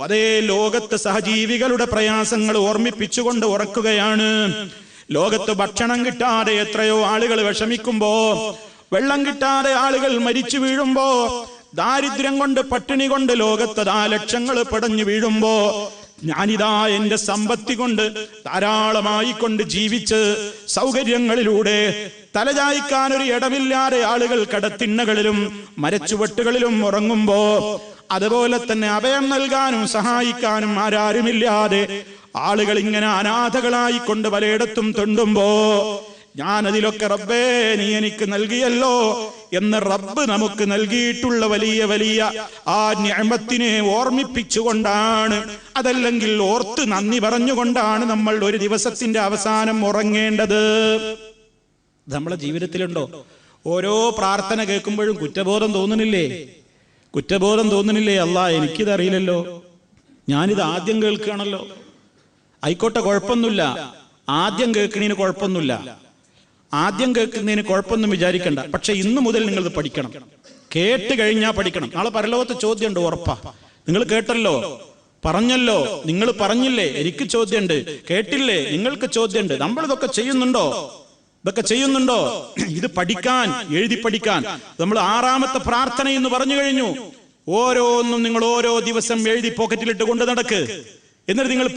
അതേ ലോകത്ത് സഹജീവികളുടെ പ്രയാസങ്ങൾ ഓർമ്മിപ്പിച്ചുകൊണ്ട് ഉറക്കുകയാണ്. ലോകത്ത് ഭക്ഷണം കിട്ടാതെ എത്രയോ ആളുകൾ വിഷമിക്കുമ്പോ, വെള്ളം കിട്ടാതെ ആളുകൾ മരിച്ചു വീഴുമ്പോ, ദാരിദ്ര്യം കൊണ്ട് പട്ടിണി കൊണ്ട് ലോകത്ത് ലക്ഷങ്ങൾ പടഞ്ഞു വീഴുമ്പോ, ഞാനിതാ എന്റെ സമ്പത്തി കൊണ്ട് ധാരാളമായി കൊണ്ട് ജീവിച്ച് സൗകര്യങ്ങളിലൂടെ തലചായ്ക്കാൻ ഒരു ഇടമില്ലാതെ ആളുകൾ കടത്തിണ്ണകളിലും മരച്ചുവട്ടുകളിലും ഉറങ്ങുമ്പോ, അതുപോലെ തന്നെ അഭയം നൽകാനും സഹായിക്കാനും ആരാരുമില്ലാതെ ആളുകൾ ഇങ്ങനെ അനാഥകളായിക്കൊണ്ട് പലയിടത്തും തൊണ്ടുമ്പോ, ഞാനതിലൊക്കെ റബ്ബേ നീ എനിക്ക് നൽകിയല്ലോ എന്ന് റബ്ബ് നമുക്ക് നൽകിയിട്ടുള്ള വലിയ വലിയ ആ നിഅമത്തിനെ ഓർമ്മിപ്പിച്ചുകൊണ്ടാണ്, അതല്ലെങ്കിൽ ഓർത്ത് നന്ദി പറഞ്ഞുകൊണ്ടാണ് നമ്മൾ ഒരു ദിവസത്തിന്റെ അവസാനം ഉറങ്ങേണ്ടത്. നമ്മളെ ജീവിതത്തിലുണ്ടോ? ഓരോ പ്രാർത്ഥന കേൾക്കുമ്പോഴും കുറ്റബോധം തോന്നുന്നില്ലേ? അല്ലാ, എനിക്കിതറിയില്ലല്ലോ, ഞാനിത് ആദ്യം കേൾക്കുകയാണല്ലോ. ആയിക്കോട്ടെ, കുഴപ്പമൊന്നുമില്ല, ആദ്യം കേൾക്കുന്നതിന് കുഴപ്പമൊന്നുമില്ല, ആദ്യം കേൾക്കുന്നതിന് കുഴപ്പമൊന്നും വിചാരിക്കണ്ട. പക്ഷെ ഇന്നു മുതൽ നിങ്ങൾ പഠിക്കണം, കേട്ട് കഴിഞ്ഞാൽ പഠിക്കണം. നാളെ പരലോകത്ത് ചോദ്യമുണ്ട്, ഉറപ്പാ. നിങ്ങൾ കേട്ടല്ലോ, പറഞ്ഞല്ലോ, നിങ്ങൾ പറഞ്ഞില്ലേ, എനിക്ക് ചോദ്യമുണ്ട്. കേട്ടില്ലേ, നിങ്ങൾക്ക് ചോദ്യമുണ്ട്. നമ്മളിതൊക്കെ ചെയ്യുന്നുണ്ടോ? ഇത് പഠിക്കാൻ, എഴുതി പഠിക്കാൻ. നമ്മൾ 6ാമത്തെ പ്രാർത്ഥന എന്ന് പറഞ്ഞു കഴിഞ്ഞു. ഓരോന്നും നിങ്ങൾ ഓരോ ദിവസം എഴുതി പോക്കറ്റിലിട്ട് കൊണ്ട് നടക്ക്. എന്നിട്ട് നിങ്ങൾ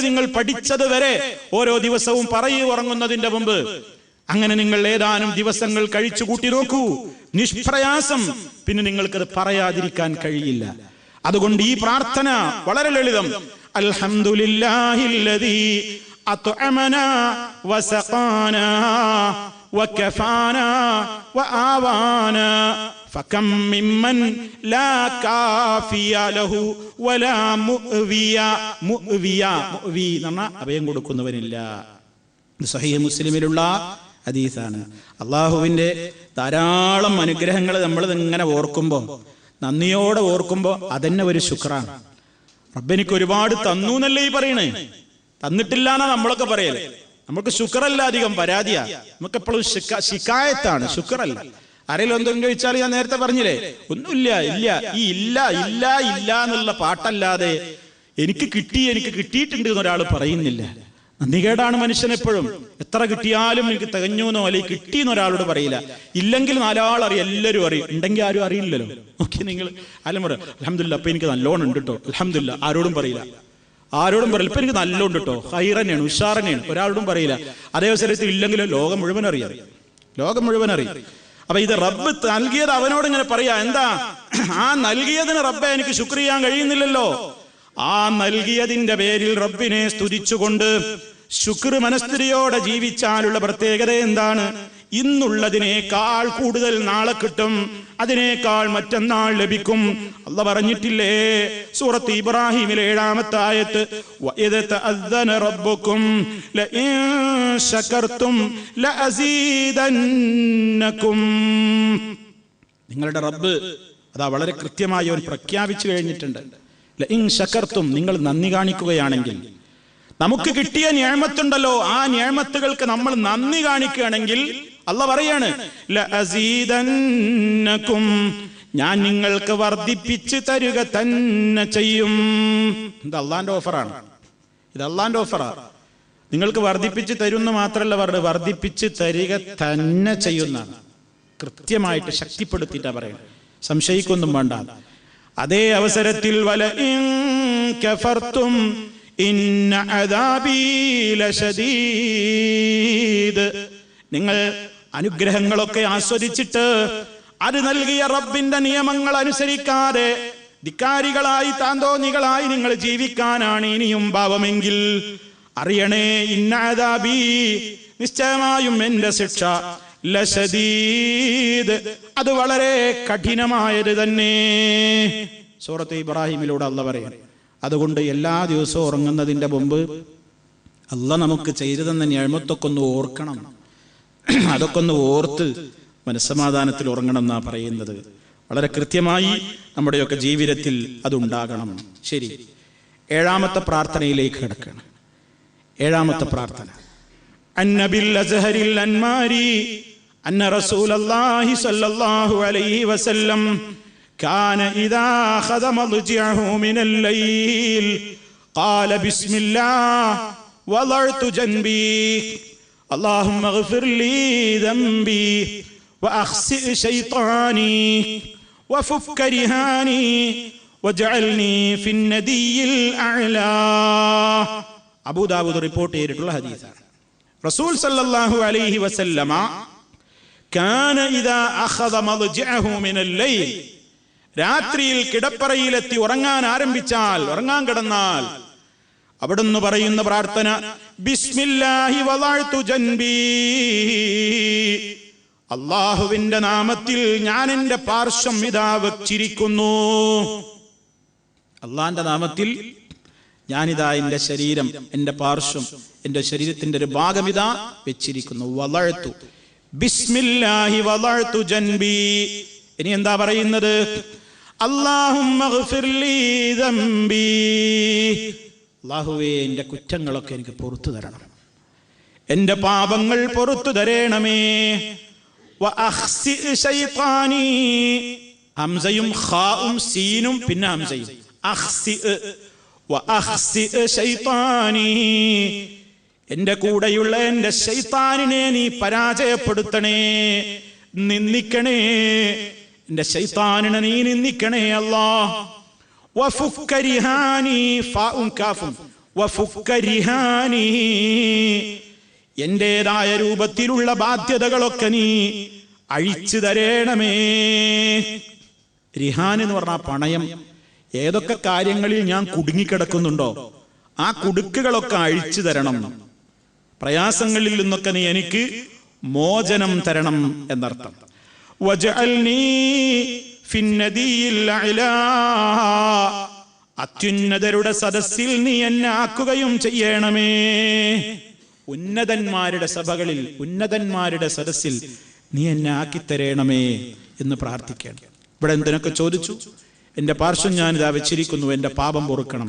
നിങ്ങൾ പഠിച്ചത് വരെ ഓരോ ദിവസവും പറയൂ ഉറങ്ങുന്നതിന്റെ മുമ്പ്. അങ്ങനെ നിങ്ങൾ ഏതാനും ദിവസങ്ങൾ കഴിച്ചു കൂട്ടി നോക്കൂ, നിഷ്പ്രയാസം പിന്നെ നിങ്ങൾക്കത് പറയാതിരിക്കാൻ കഴിയില്ല. അതുകൊണ്ട് ഈ പ്രാർത്ഥന വളരെ ലളിതം. അൽഹംദുലില്ലാഹില്ലദീ അത്അമനാ വസഖാനാ വകഫാനാ വആവാനാ ഫകം മിമ്മൻ ലാ കാഫിയ ലഹു വലാ മുഅ്വിയ. മുഅ്വിയ എന്ന അഭയം കൊടുക്കുന്നവനില്ല. സഹീഹ് മുസ്ലിമിലുള്ള ഹദീസാണ്. അള്ളാഹുവിന്റെ ധാരാളം അനുഗ്രഹങ്ങൾ നമ്മൾ ഇങ്ങനെ ഓർക്കുമ്പോൾ, നന്ദിയോടെ ഓർക്കുമ്പോൾ അതന്നെ ഒരു ശുക്രാണ്. റബ്ബെനിക്ക് ഒരുപാട് തന്നു എന്നല്ലേ ഈ പറയണേ? തന്നിട്ടില്ല എന്നാ നമ്മളൊക്കെ പറയല്. നമുക്ക് ശുക്രല്ല, അധികം പരാതിയാ. നമുക്ക് എപ്പോഴും ശിക്കായത്താണ്, ശുക്രല്ല. ആരെങ്കിലും എന്തെങ്കിലും ചോദിച്ചാൽ ഞാൻ നേരത്തെ പറഞ്ഞില്ലേ, ഒന്നുമില്ല, ഇല്ല, ഈ ഇല്ല ഇല്ല ഇല്ല എന്നുള്ള പാട്ടല്ലാതെ എനിക്ക് കിട്ടിയിട്ടുണ്ട് എന്നൊരാൾ പറയുന്നില്ല. നന്ദികേടാണ് മനുഷ്യൻ എപ്പോഴും. എത്ര കിട്ടിയാലും എനിക്ക് തികഞ്ഞു എന്നോ അല്ലെങ്കിൽ കിട്ടിയെന്ന് ഒരാളോട് പറയില്ല. ഇല്ലെങ്കിൽ നാലാൾ അറിയും, എല്ലാവരും അറിയും. ഉണ്ടെങ്കിൽ ആരും അറിയില്ലല്ലോ. ഓക്കെ, നിങ്ങൾ ആരും പറയും അൽഹംദുലില്ലാ അപ്പൊ എനിക്ക് നല്ലോണം ഉണ്ട് കേട്ടോ, അൽഹംദുലില്ലാ. ആരോടും പറയില്ല. ഇപ്പൊ എനിക്ക് നല്ലോണം ഉണ്ട് കേട്ടോ, ഹൈറന്നെയാണ്, ഉഷാറന്നെയാണ്, ഒരാളോടും പറയില്ല. അതേ അവസരത്തിൽ ഇല്ലെങ്കിലും ലോകം മുഴുവൻ അറിയാം. അപ്പൊ ഇത് റബ്ബ് നൽകിയത് അവനോട് ഇങ്ങനെ പറയാ. എന്താ ആ നൽകിയതിന് റബ്ബെ എനിക്ക് ശുക്ർ ചെയ്യാൻ കഴിയുന്നില്ലല്ലോ. ആ നൽകിയതിന്റെ പേരിൽ റബ്ബിനെ സ്തുതിച്ചുകൊണ്ട് ശുക്ർ മനസ്ഥിതിയോടെ ജീവിച്ചാലുള്ള പ്രത്യേകത എന്താണ്? ഇന്നുള്ളതിനേക്കാൾ കൂടുതൽ നാളെ കിട്ടും, അതിനേക്കാൾ മറ്റന്നാൾ ലഭിക്കും. അല്ലാഹ് പറഞ്ഞിട്ടില്ലേ സൂറത്ത് ഇബ്രാഹിമിലെ 7-ാമത്തെ ആയത്ത്, വഇദ തഅദ്ദന റബ്ബുക്കും ലഇൻ ശകർതും ലഅസീദന്നകും. നിങ്ങളുടെ റബ്ബ് അതാ വളരെ കൃത്യമായി അവൻ പ്രഖ്യാപിച്ചു കഴിഞ്ഞിട്ടുണ്ട്. ലഇൻ ശകർതും, നിങ്ങൾ നന്ദി കാണിക്കുകയാണെങ്കിൽ. നമുക്ക് കിട്ടിയ നിഅമത്തുണ്ടല്ലോ, ആ നിഅമത്തുകൾക്ക് നമ്മൾ നന്ദി കാണിക്കുകയാണെങ്കിൽ അല്ലാഹ് പറയാണ് ലഅസീദന്നകും, ഞാൻ നിങ്ങൾക്ക് വർദ്ധിപ്പിച്ച് തരുക തന്നെ ചെയ്യും. ഇത് അള്ളാന്റെ ഓഫറാണ്. നിങ്ങൾക്ക് വർദ്ധിപ്പിച്ച് തരുന്ന മാത്രമല്ല പറഞ്ഞത്, വർദ്ധിപ്പിച്ച് തരിക തന്നെ ചെയ്യുന്നതാണ്. കൃത്യമായിട്ട് ശക്തിപ്പെടുത്തിയിട്ടാ പറയുന്നത്, സംശയിക്കൊന്നും വേണ്ട. അതേ അവസരത്തിൽ വലഇൻ കഫർതും ഇന്ന അദാബി ലശദീദ്, നിങ്ങൾ അനുഗ്രഹങ്ങളൊക്കെ ആസ്വദിച്ചിട്ട് അത് നൽകിയ റബ്ബിന്റെ നിയമങ്ങൾ അനുസരിക്കാതെ ധിക്കാരികളായി താന്തോന്നികളായി നിങ്ങൾ ജീവിക്കാനാണ് ഇനിയും ഭാവമെങ്കിൽ അറിയണേ, ഇന്ന അദാബി, നിശ്ചയമായും എന്റെ ശിക്ഷ, ലശദീദ്, അത് വളരെ കഠിനമായത് തന്നെ. സൂറത്ത് ഇബ്രാഹിമിലൂടെ അല്ലാഹ് പറയും. അതുകൊണ്ട് എല്ലാ ദിവസവും ഉറങ്ങുന്നതിന്റെ മുമ്പ് അല്ലാഹ് നമുക്ക് ചെയ്തു തന്ന നിഅമത്തൊക്കെ ഒന്ന് ഓർക്കണം. അതൊക്കെ ഒന്ന് ഓർത്ത് മനസ്സമാധാനത്തിൽ ഉറങ്ങണം എന്നാ പറയുന്നത്. വളരെ കൃത്യമായി നമ്മുടെയൊക്കെ ജീവിതത്തിൽ അതുണ്ടാകണം. ശരി, 7-ാമത്തെ പ്രാർത്ഥനയിലേക്ക് കിടക്കണം. 7-ാമത്തെ പ്രാർത്ഥന, അന്നബിൽ അസ്ഹരിൽ അൻമാരി അന്ന റസൂലല്ലാഹി സ്വല്ലല്ലാഹു അലൈഹി വസല്ലം കാന ഇദാ അഖദ മദ്ജിഅഹു മിനൽ ലൈൽ ഖാല ബിസ്മില്ലാഹ് വളഅതു ജൻബി اللهم اغفر لي ذنبي وأخسئ شيطاني وفك رهاني واجعلني في الندي الأعلى. അബൂ ദാവൂദ് റിപ്പോർട്ട് ചെയ്തിട്ടുള്ള ഹദീസാണ്. റസൂൽ സല്ലല്ലാഹു അലൈഹി വസല്ലമ കാന ഇദാ അഖദ മദ്ജിഅഹു മിനൽ ലൈൽ, രാത്രിയിൽ കിടപ്പറയിലെത്തി ഉറങ്ങാൻ ആരംഭിച്ചാൽ, ഉറങ്ങാൻ കിടന്നാൽ അവിടുന്ന് പറയുന്ന പ്രാർത്ഥന, ബിസ്മില്ലാഹി വളഅതു ജൻബി, അല്ലാഹുവിന്റെ നാമത്തിൽ ഞാൻ എന്റെ പാർശ്വം ഇതാ വച്ചിരിക്കുന്നു. അല്ലാഹുവിന്റെ നാമത്തിൽ ഞാനിതാ എന്റെ ശരീരം, എന്റെ പാർശ്വം, എന്റെ ശരീരത്തിന്റെ ഒരു ഭാഗം ഇതാ വെച്ചിരിക്കുന്നു. വളഅതു, ബിസ്മില്ലാഹി വളഅതു ജൻബി. ഇനി എന്താ പറയുന്നത്? അല്ലാഹുമ്മ ഗ്ഫിർ ലീ ദംബി, അല്ലാഹുവേ എന്റെ കുറ്റങ്ങളൊക്കെ എനിക്ക് പുറത്തു തരണം, എന്റെ പാപങ്ങൾ പുറത്തു തരണമേ. വഅഖ്സി ശൈത്താനി, ഹംസയും ഖാഉം സീനും പിന്നെ ഹംസയും, അഖ്സി, വഅഖ്സി ശൈത്താനി, എന്റെ കൂടെയുള്ള എന്റെ ശൈത്താനിനെ നീ പരാജയപ്പെടുത്തണേ, നിന്ദിക്കണേ, എന്റെ ശൈത്താനിനെ നീ നിന്ദിക്കണേ അല്ലാഹ്. വഫുക്ക റിഹാനി, ഫാഉം കാഫും, വഫുക്ക റിഹാനി, എന്റേതായ രൂപത്തിലുള്ള ബാധ്യതകളൊക്കെ നീ അഴിച്ചു തരണമേ. റിഹാൻ എന്ന് പറഞ്ഞാൽ പണയം. ഏതൊക്കെ കാര്യങ്ങളിൽ ഞാൻ കുടുങ്ങിക്കിടക്കുന്നുണ്ടോ ആ കുടുക്കുകളൊക്കെ അഴിച്ചു തരണം, പ്രയാസങ്ങളിൽ നിന്നൊക്കെ നീ എനിക്ക് മോചനം തരണം എന്നർത്ഥം. വജഅൽനീ ഫിന്നദിയിൽ അഅ്ലാ, അത്യുന്നതരുടെ സദസ്സിൽ നീ എന്നെ ആക്കുകയും ചെയ്യണമേ. ഉന്നതന്മാരുടെ സഭകളിൽ, ഉന്നതന്മാരുടെ സദസ്സിൽ നീ എന്നെ ആക്കിത്തരണമേ എന്ന് പ്രാർത്ഥിക്കണം. ഇവിടെ എന്തിനൊക്കെ ചോദിച്ചു? എന്റെ പാർശ്വം ഞാനിതാ വെച്ചിരിക്കുന്നു, എന്റെ പാപം പൊറുക്കണം.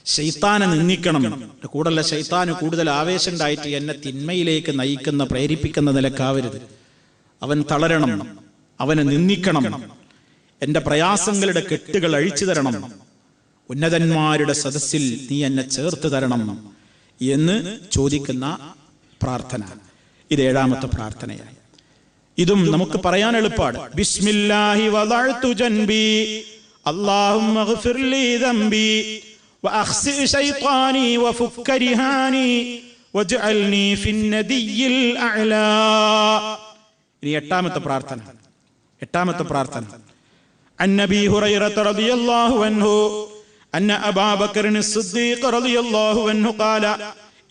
ശൈത്താനെ നിന്ദിക്കണം. കൂടല്ല ശൈത്താന് കൂടുതൽ ആവേശം ഉണ്ടായിട്ട് എന്നെ തിന്മയിലേക്ക് നയിക്കുന്ന പ്രേരിപ്പിക്കുന്ന നിലക്കാവരുത്. അവൻ തളരണം, അവനെ നിന്ദിക്കണം, എന്റെ പ്രയാസങ്ങളുടെ കെട്ടുകൾ അഴിച്ചു തരണം, ഉന്നതന്മാരുടെ സദസ്സിൽ നീ എന്നെ ചേർത്ത് തരണം എന്ന് ചോദിക്കുന്ന പ്രാർത്ഥന. ഇത് 7ാമത്തെ പ്രാർത്ഥനയാണ്. ഇതും നമുക്ക് പറയാൻ എളുപ്പമാണ്. ബിസ്മില്ലാഹി വദഅതു ജൻബി അല്ലാഹുമ്മഗ്ഫിർ ലീ ദംബി വഅഖ്സി ശൈത്താനി വഫുക്ക റിഹാനി വജ്അൽനി ഫിന്നദിയിൽ അഅ്ലാ. ഇനി 8ാമത്തെ പ്രാർത്ഥന. عن أبي هريرة رضي الله عنه أن أبا بكر الصديق رضي الله عنه قال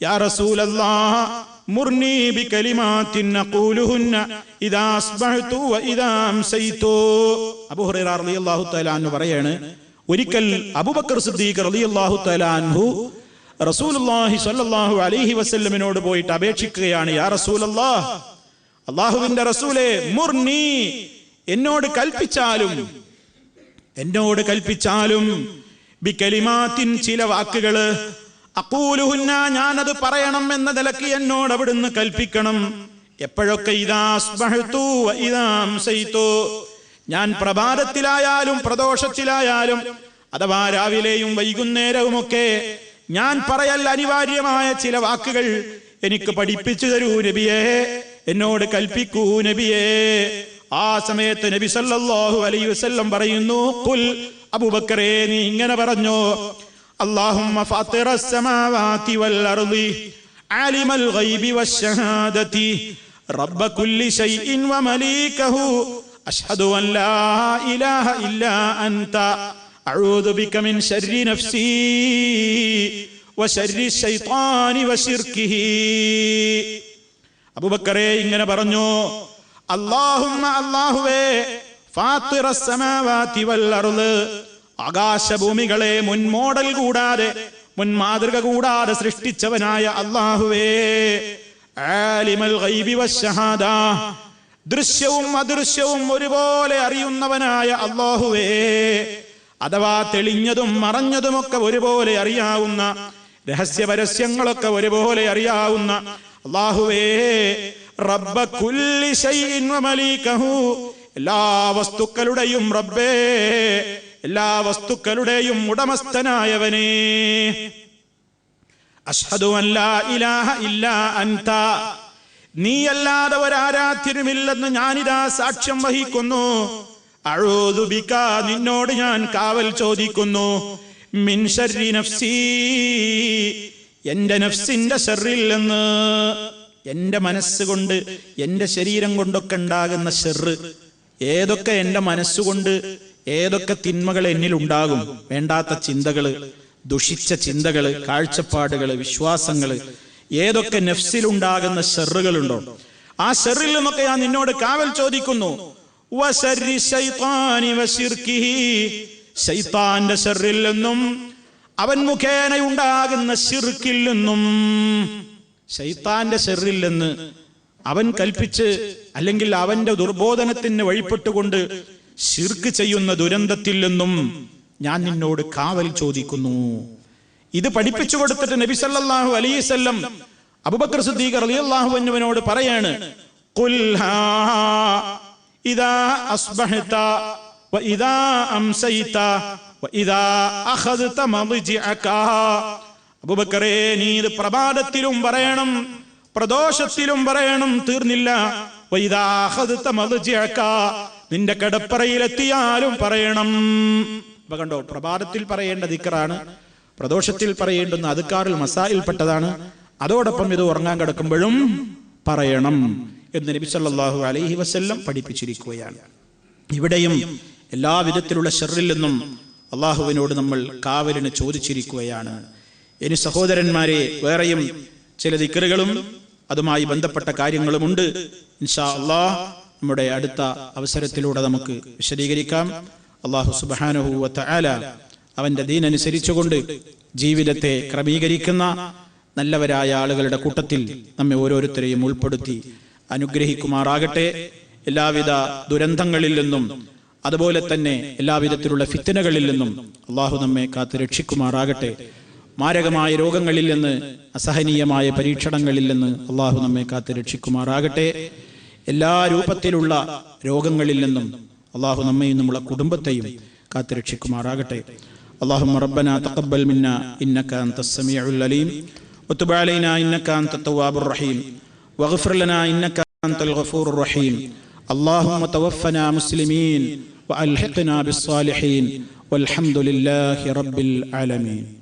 يا رسول الله مرني بكلمات نقولهن إذا أصبحت وإذا أمسيت. അബൂ ഹുറൈറ റളിയല്ലാഹു തആല അൻഹു പറയാണ്, ഒരിക്കൽ അബൂബക്കർ സിദ്ദീഖ് റളിയല്ലാഹു തആല അൻഹു റസൂലുള്ളാഹി സ്വല്ലല്ലാഹു അലൈഹി വസല്ലമിനോട് പോയിട്ട് അപേക്ഷിക്കുകയാണ്, യാ റസൂലല്ലാഹ്, അല്ലാഹുവിന്റെ റസൂലേ, മുർനി, എന്നോട് കൽപ്പിച്ചാലും ബികലിമാത്തിൻ, ചില വാക്കുകള്, അഖൂലുഹുന്ന, ഞാനത് പറയണം എന്ന നിലക്ക് എന്നോട് അവിടുന്ന് കൽപ്പിക്കണം. എപ്പോഴൊക്കെ? ഇദാ അസ്ബഹ്തു വ ഇദാ അംസൈതു, ഞാൻ പ്രഭാതത്തിലായാലും പ്രദോഷത്തിലായാലും അഥവാ രാവിലെയും വൈകുന്നേരവുമൊക്കെ ഞാൻ പറയൽ അനിവാര്യമായ ചില വാക്കുകൾ എനിക്ക് പഠിപ്പിച്ചു തരൂ നബിയേ, എന്നോട് കൽപ്പിക്കൂ നബിയേ. ആ സമയത്ത് നബി സല്ലല്ലാഹു അലൈഹി വസല്ലം പറയുന്നു, ഖുൽ, അബൂബക്കറേ, നീ ഇങ്ങനെ പറഞ്ഞോ, അല്ലാഹുമ്മ ഫാത്തിറസ് സമാവാതി വൽ അർളി ആലിമൽ ഗൈബി വശഹാദതി റബ്ബ കുല്ലി ശൈഇൻ വമലീകഹു അഷ്ഹദു അൻ ലാ ഇലാഹ ഇല്ലാ അൻത അഊദു ബിക മിൻ ശർരി നഫ്സി വശർരി ശൈത്താനി വശിർകിഹി. അബൂബക്കറേ, ഇങ്ങനെ പറഞ്ഞു, അല്ലാഹുമ്മ, അല്ലാഹുവേ, ഫാത്തിറസ് സമാവാതി വൽ അർള്, ആകാശഭൂമികളെ മുൻ മോഡൽ കൂടാതെ, മുൻ മാതൃക കൂടാതെ സൃഷ്ടിച്ചവനായ അല്ലാഹുവേ, ആലിമൽ ഗൈബി വശഹാദ, ദൃശ്യവും അദൃശ്യവും ഒരുപോലെ അറിയുന്നവനായ അല്ലാഹുവേ, അഥവാ തെളിഞ്ഞതും മറഞ്ഞതുമൊക്കെ ഒരുപോലെ അറിയാവുന്ന, രഹസ്യപരസ്യങ്ങളൊക്കെ ഒരുപോലെ അറിയാവുന്ന അല്ലാഹുവേ, റബ്ബ കുല്ലി ശൈഇൻ വമലീകഹു, എല്ലാ വസ്തുക്കളുടെയും റബ്ബേ, എല്ലാ വസ്തുക്കളുടെയും ഉടമസ്ഥനായവനേ, അഷ്ഹദു അൻ ലാ ഇലാഹ ഇല്ലാ അൻത, നീയല്ലാതെ ഒരാരാധ്യനുമില്ലെന്ന് ഞാനിതാ സാക്ഷ്യം വഹിക്കുന്നു. അഊദു ബിക, നിന്നോട് ഞാൻ കാവൽ ചോദിക്കുന്നു. മിൻ ശർരി നഫ്സി, എന്റെ നഫ്സിന്റെ ശർറിൽ നിന്ന്, എന്റെ മനസ്സുകൊണ്ട്, എന്റെ ശരീരം കൊണ്ടൊക്കെ ഉണ്ടാകുന്ന ശർറ്, ഏതൊക്കെ എന്റെ മനസ്സുകൊണ്ട് ഏതൊക്കെ തിന്മകൾ എന്നിൽ ഉണ്ടാകും, വേണ്ടാത്ത ചിന്തകള്, ദുഷിച്ച ചിന്തകള്, കാഴ്ചപ്പാടുകള്, വിശ്വാസങ്ങള്, ഏതൊക്കെ നഫ്സിലുണ്ടാകുന്ന ശർറുകളുണ്ടോ, ആ ശർറിൽ നിന്നൊക്കെ ഞാൻ നിന്നോട് കാവൽ ചോദിക്കുന്നു. വശർരി ശൈത്താനി വശിർകിഹി, ശൈത്താന്റെ ശർറിൽ നിന്നും അവൻ മുഖേന ഉണ്ടാകുന്ന ശിർക്കിൽ നിന്നും, ശൈത്താന്റെ ശർറിൽ നിന്ന് അവൻ കൽപ്പിച്ച് അല്ലെങ്കിൽ അവന്റെ ദുർബോധനത്തിന് വഴിപ്പെട്ടുകൊണ്ട് ശിർക്ക് ചെയ്യുന്ന ദുരന്തത്തിൽ നിന്നും ഞാൻ നിന്നോട് കാവൽ ചോദിക്കുന്നു. ഇത് പഠിപ്പിച്ചു കൊടുത്തിട്ട് നബി സല്ലല്ലാഹു അലൈഹി വസല്ലം അബൂബക്കർ സിദ്ദീഖ് റളിയല്ലാഹു അൻഹുവിനോട് പറയാണ്, ഖുൽ ഹാ ഇദാ അസ്ബഹത വഇദാ അംസൈത വഇദാ അഖദത മദ്ജിഅക. അബൂബക്കറേ, നീ ഇത് പ്രഭാതത്തിലും പറയണം, പ്രദോഷത്തിലും പറയണം, തീർന്നില്ല. വഇദാ അഖദത മദ്ജിഅക, നിന്റെ കിടപ്പറയിലെത്തിയാലും പറയണം. അപ്പൊ കണ്ടോ, പ്രഭാതത്തിൽ പറയേണ്ട ദിക്റാണ്, പ്രദോഷത്തിൽ പറയേണ്ടുന്ന അദ്കാറുൽ മസായിൽ പെട്ടതാണ്. അതോടൊപ്പം ഇത് ഉറങ്ങാൻ കിടക്കുമ്പോഴും പറയണം എന്ന് നബി സല്ലല്ലാഹു അലൈഹി വസല്ലം പഠിപ്പിച്ചിരിക്കുകയാണ്. ഇവിടെയും എല്ലാ വിധത്തിലുള്ള ശർറിൽ നിന്നും അള്ളാഹുവിനോട് നമ്മൾ കാവലിന് ചോദിച്ചിരിക്കുകയാണ്. ഇനി സഹോദരന്മാരെ, വേറെയും ചില ദിക്റുകളും അതുമായി ബന്ധപ്പെട്ട കാര്യങ്ങളുമുണ്ട്. ഇൻഷാ അല്ലാഹ് നമ്മുടെ അടുത്ത അവസരത്തിലൂടെ നമുക്ക് വിശദീകരിക്കാം. അല്ലാഹു സുബ്ഹാനഹു വ തആല അവന്റെ ദീനനുസരിച്ചുകൊണ്ട് ജീവിതത്തെ ക്രമീകരിക്കുന്ന നല്ലവരായ ആളുകളുടെ കൂട്ടത്തിൽ നമ്മെ ഓരോരുത്തരെയും ഉൾപ്പെടുത്തി അനുഗ്രഹിക്കുമാറാകട്ടെ. എല്ലാവിധ ദുരന്തങ്ങളിൽ നിന്നും അതുപോലെ തന്നെ എല്ലാവിധത്തിലുള്ള ഫിത്നകളിൽ നിന്നും അള്ളാഹു നമ്മെ കാത്തു രക്ഷിക്കുമാറാകട്ടെ. മാരകമായ രോഗങ്ങളിൽ നിന്ന്, അസഹനീയമായ പരീക്ഷണങ്ങളിൽ നിന്ന് അള്ളാഹു നമ്മെ കാത്ത് രക്ഷിക്കുമാറാകട്ടെ. എല്ലാ രൂപത്തിലുള്ള രോഗങ്ങളിൽ നിന്നും അള്ളാഹു നമ്മയും നമ്മുടെ കുടുംബത്തെയും കാത്ത് രക്ഷിക്കുമാറാകട്ടെ. اللهم ربنا تقبل منا إنك أنت السميع العليم وتب علينا إنك أنت التواب الرحيم واغفر لنا إنك أنت الغفور الرحيم. اللهم توفنا مسلمين وألحقنا بالصالحين والحمد لله رب العالمين.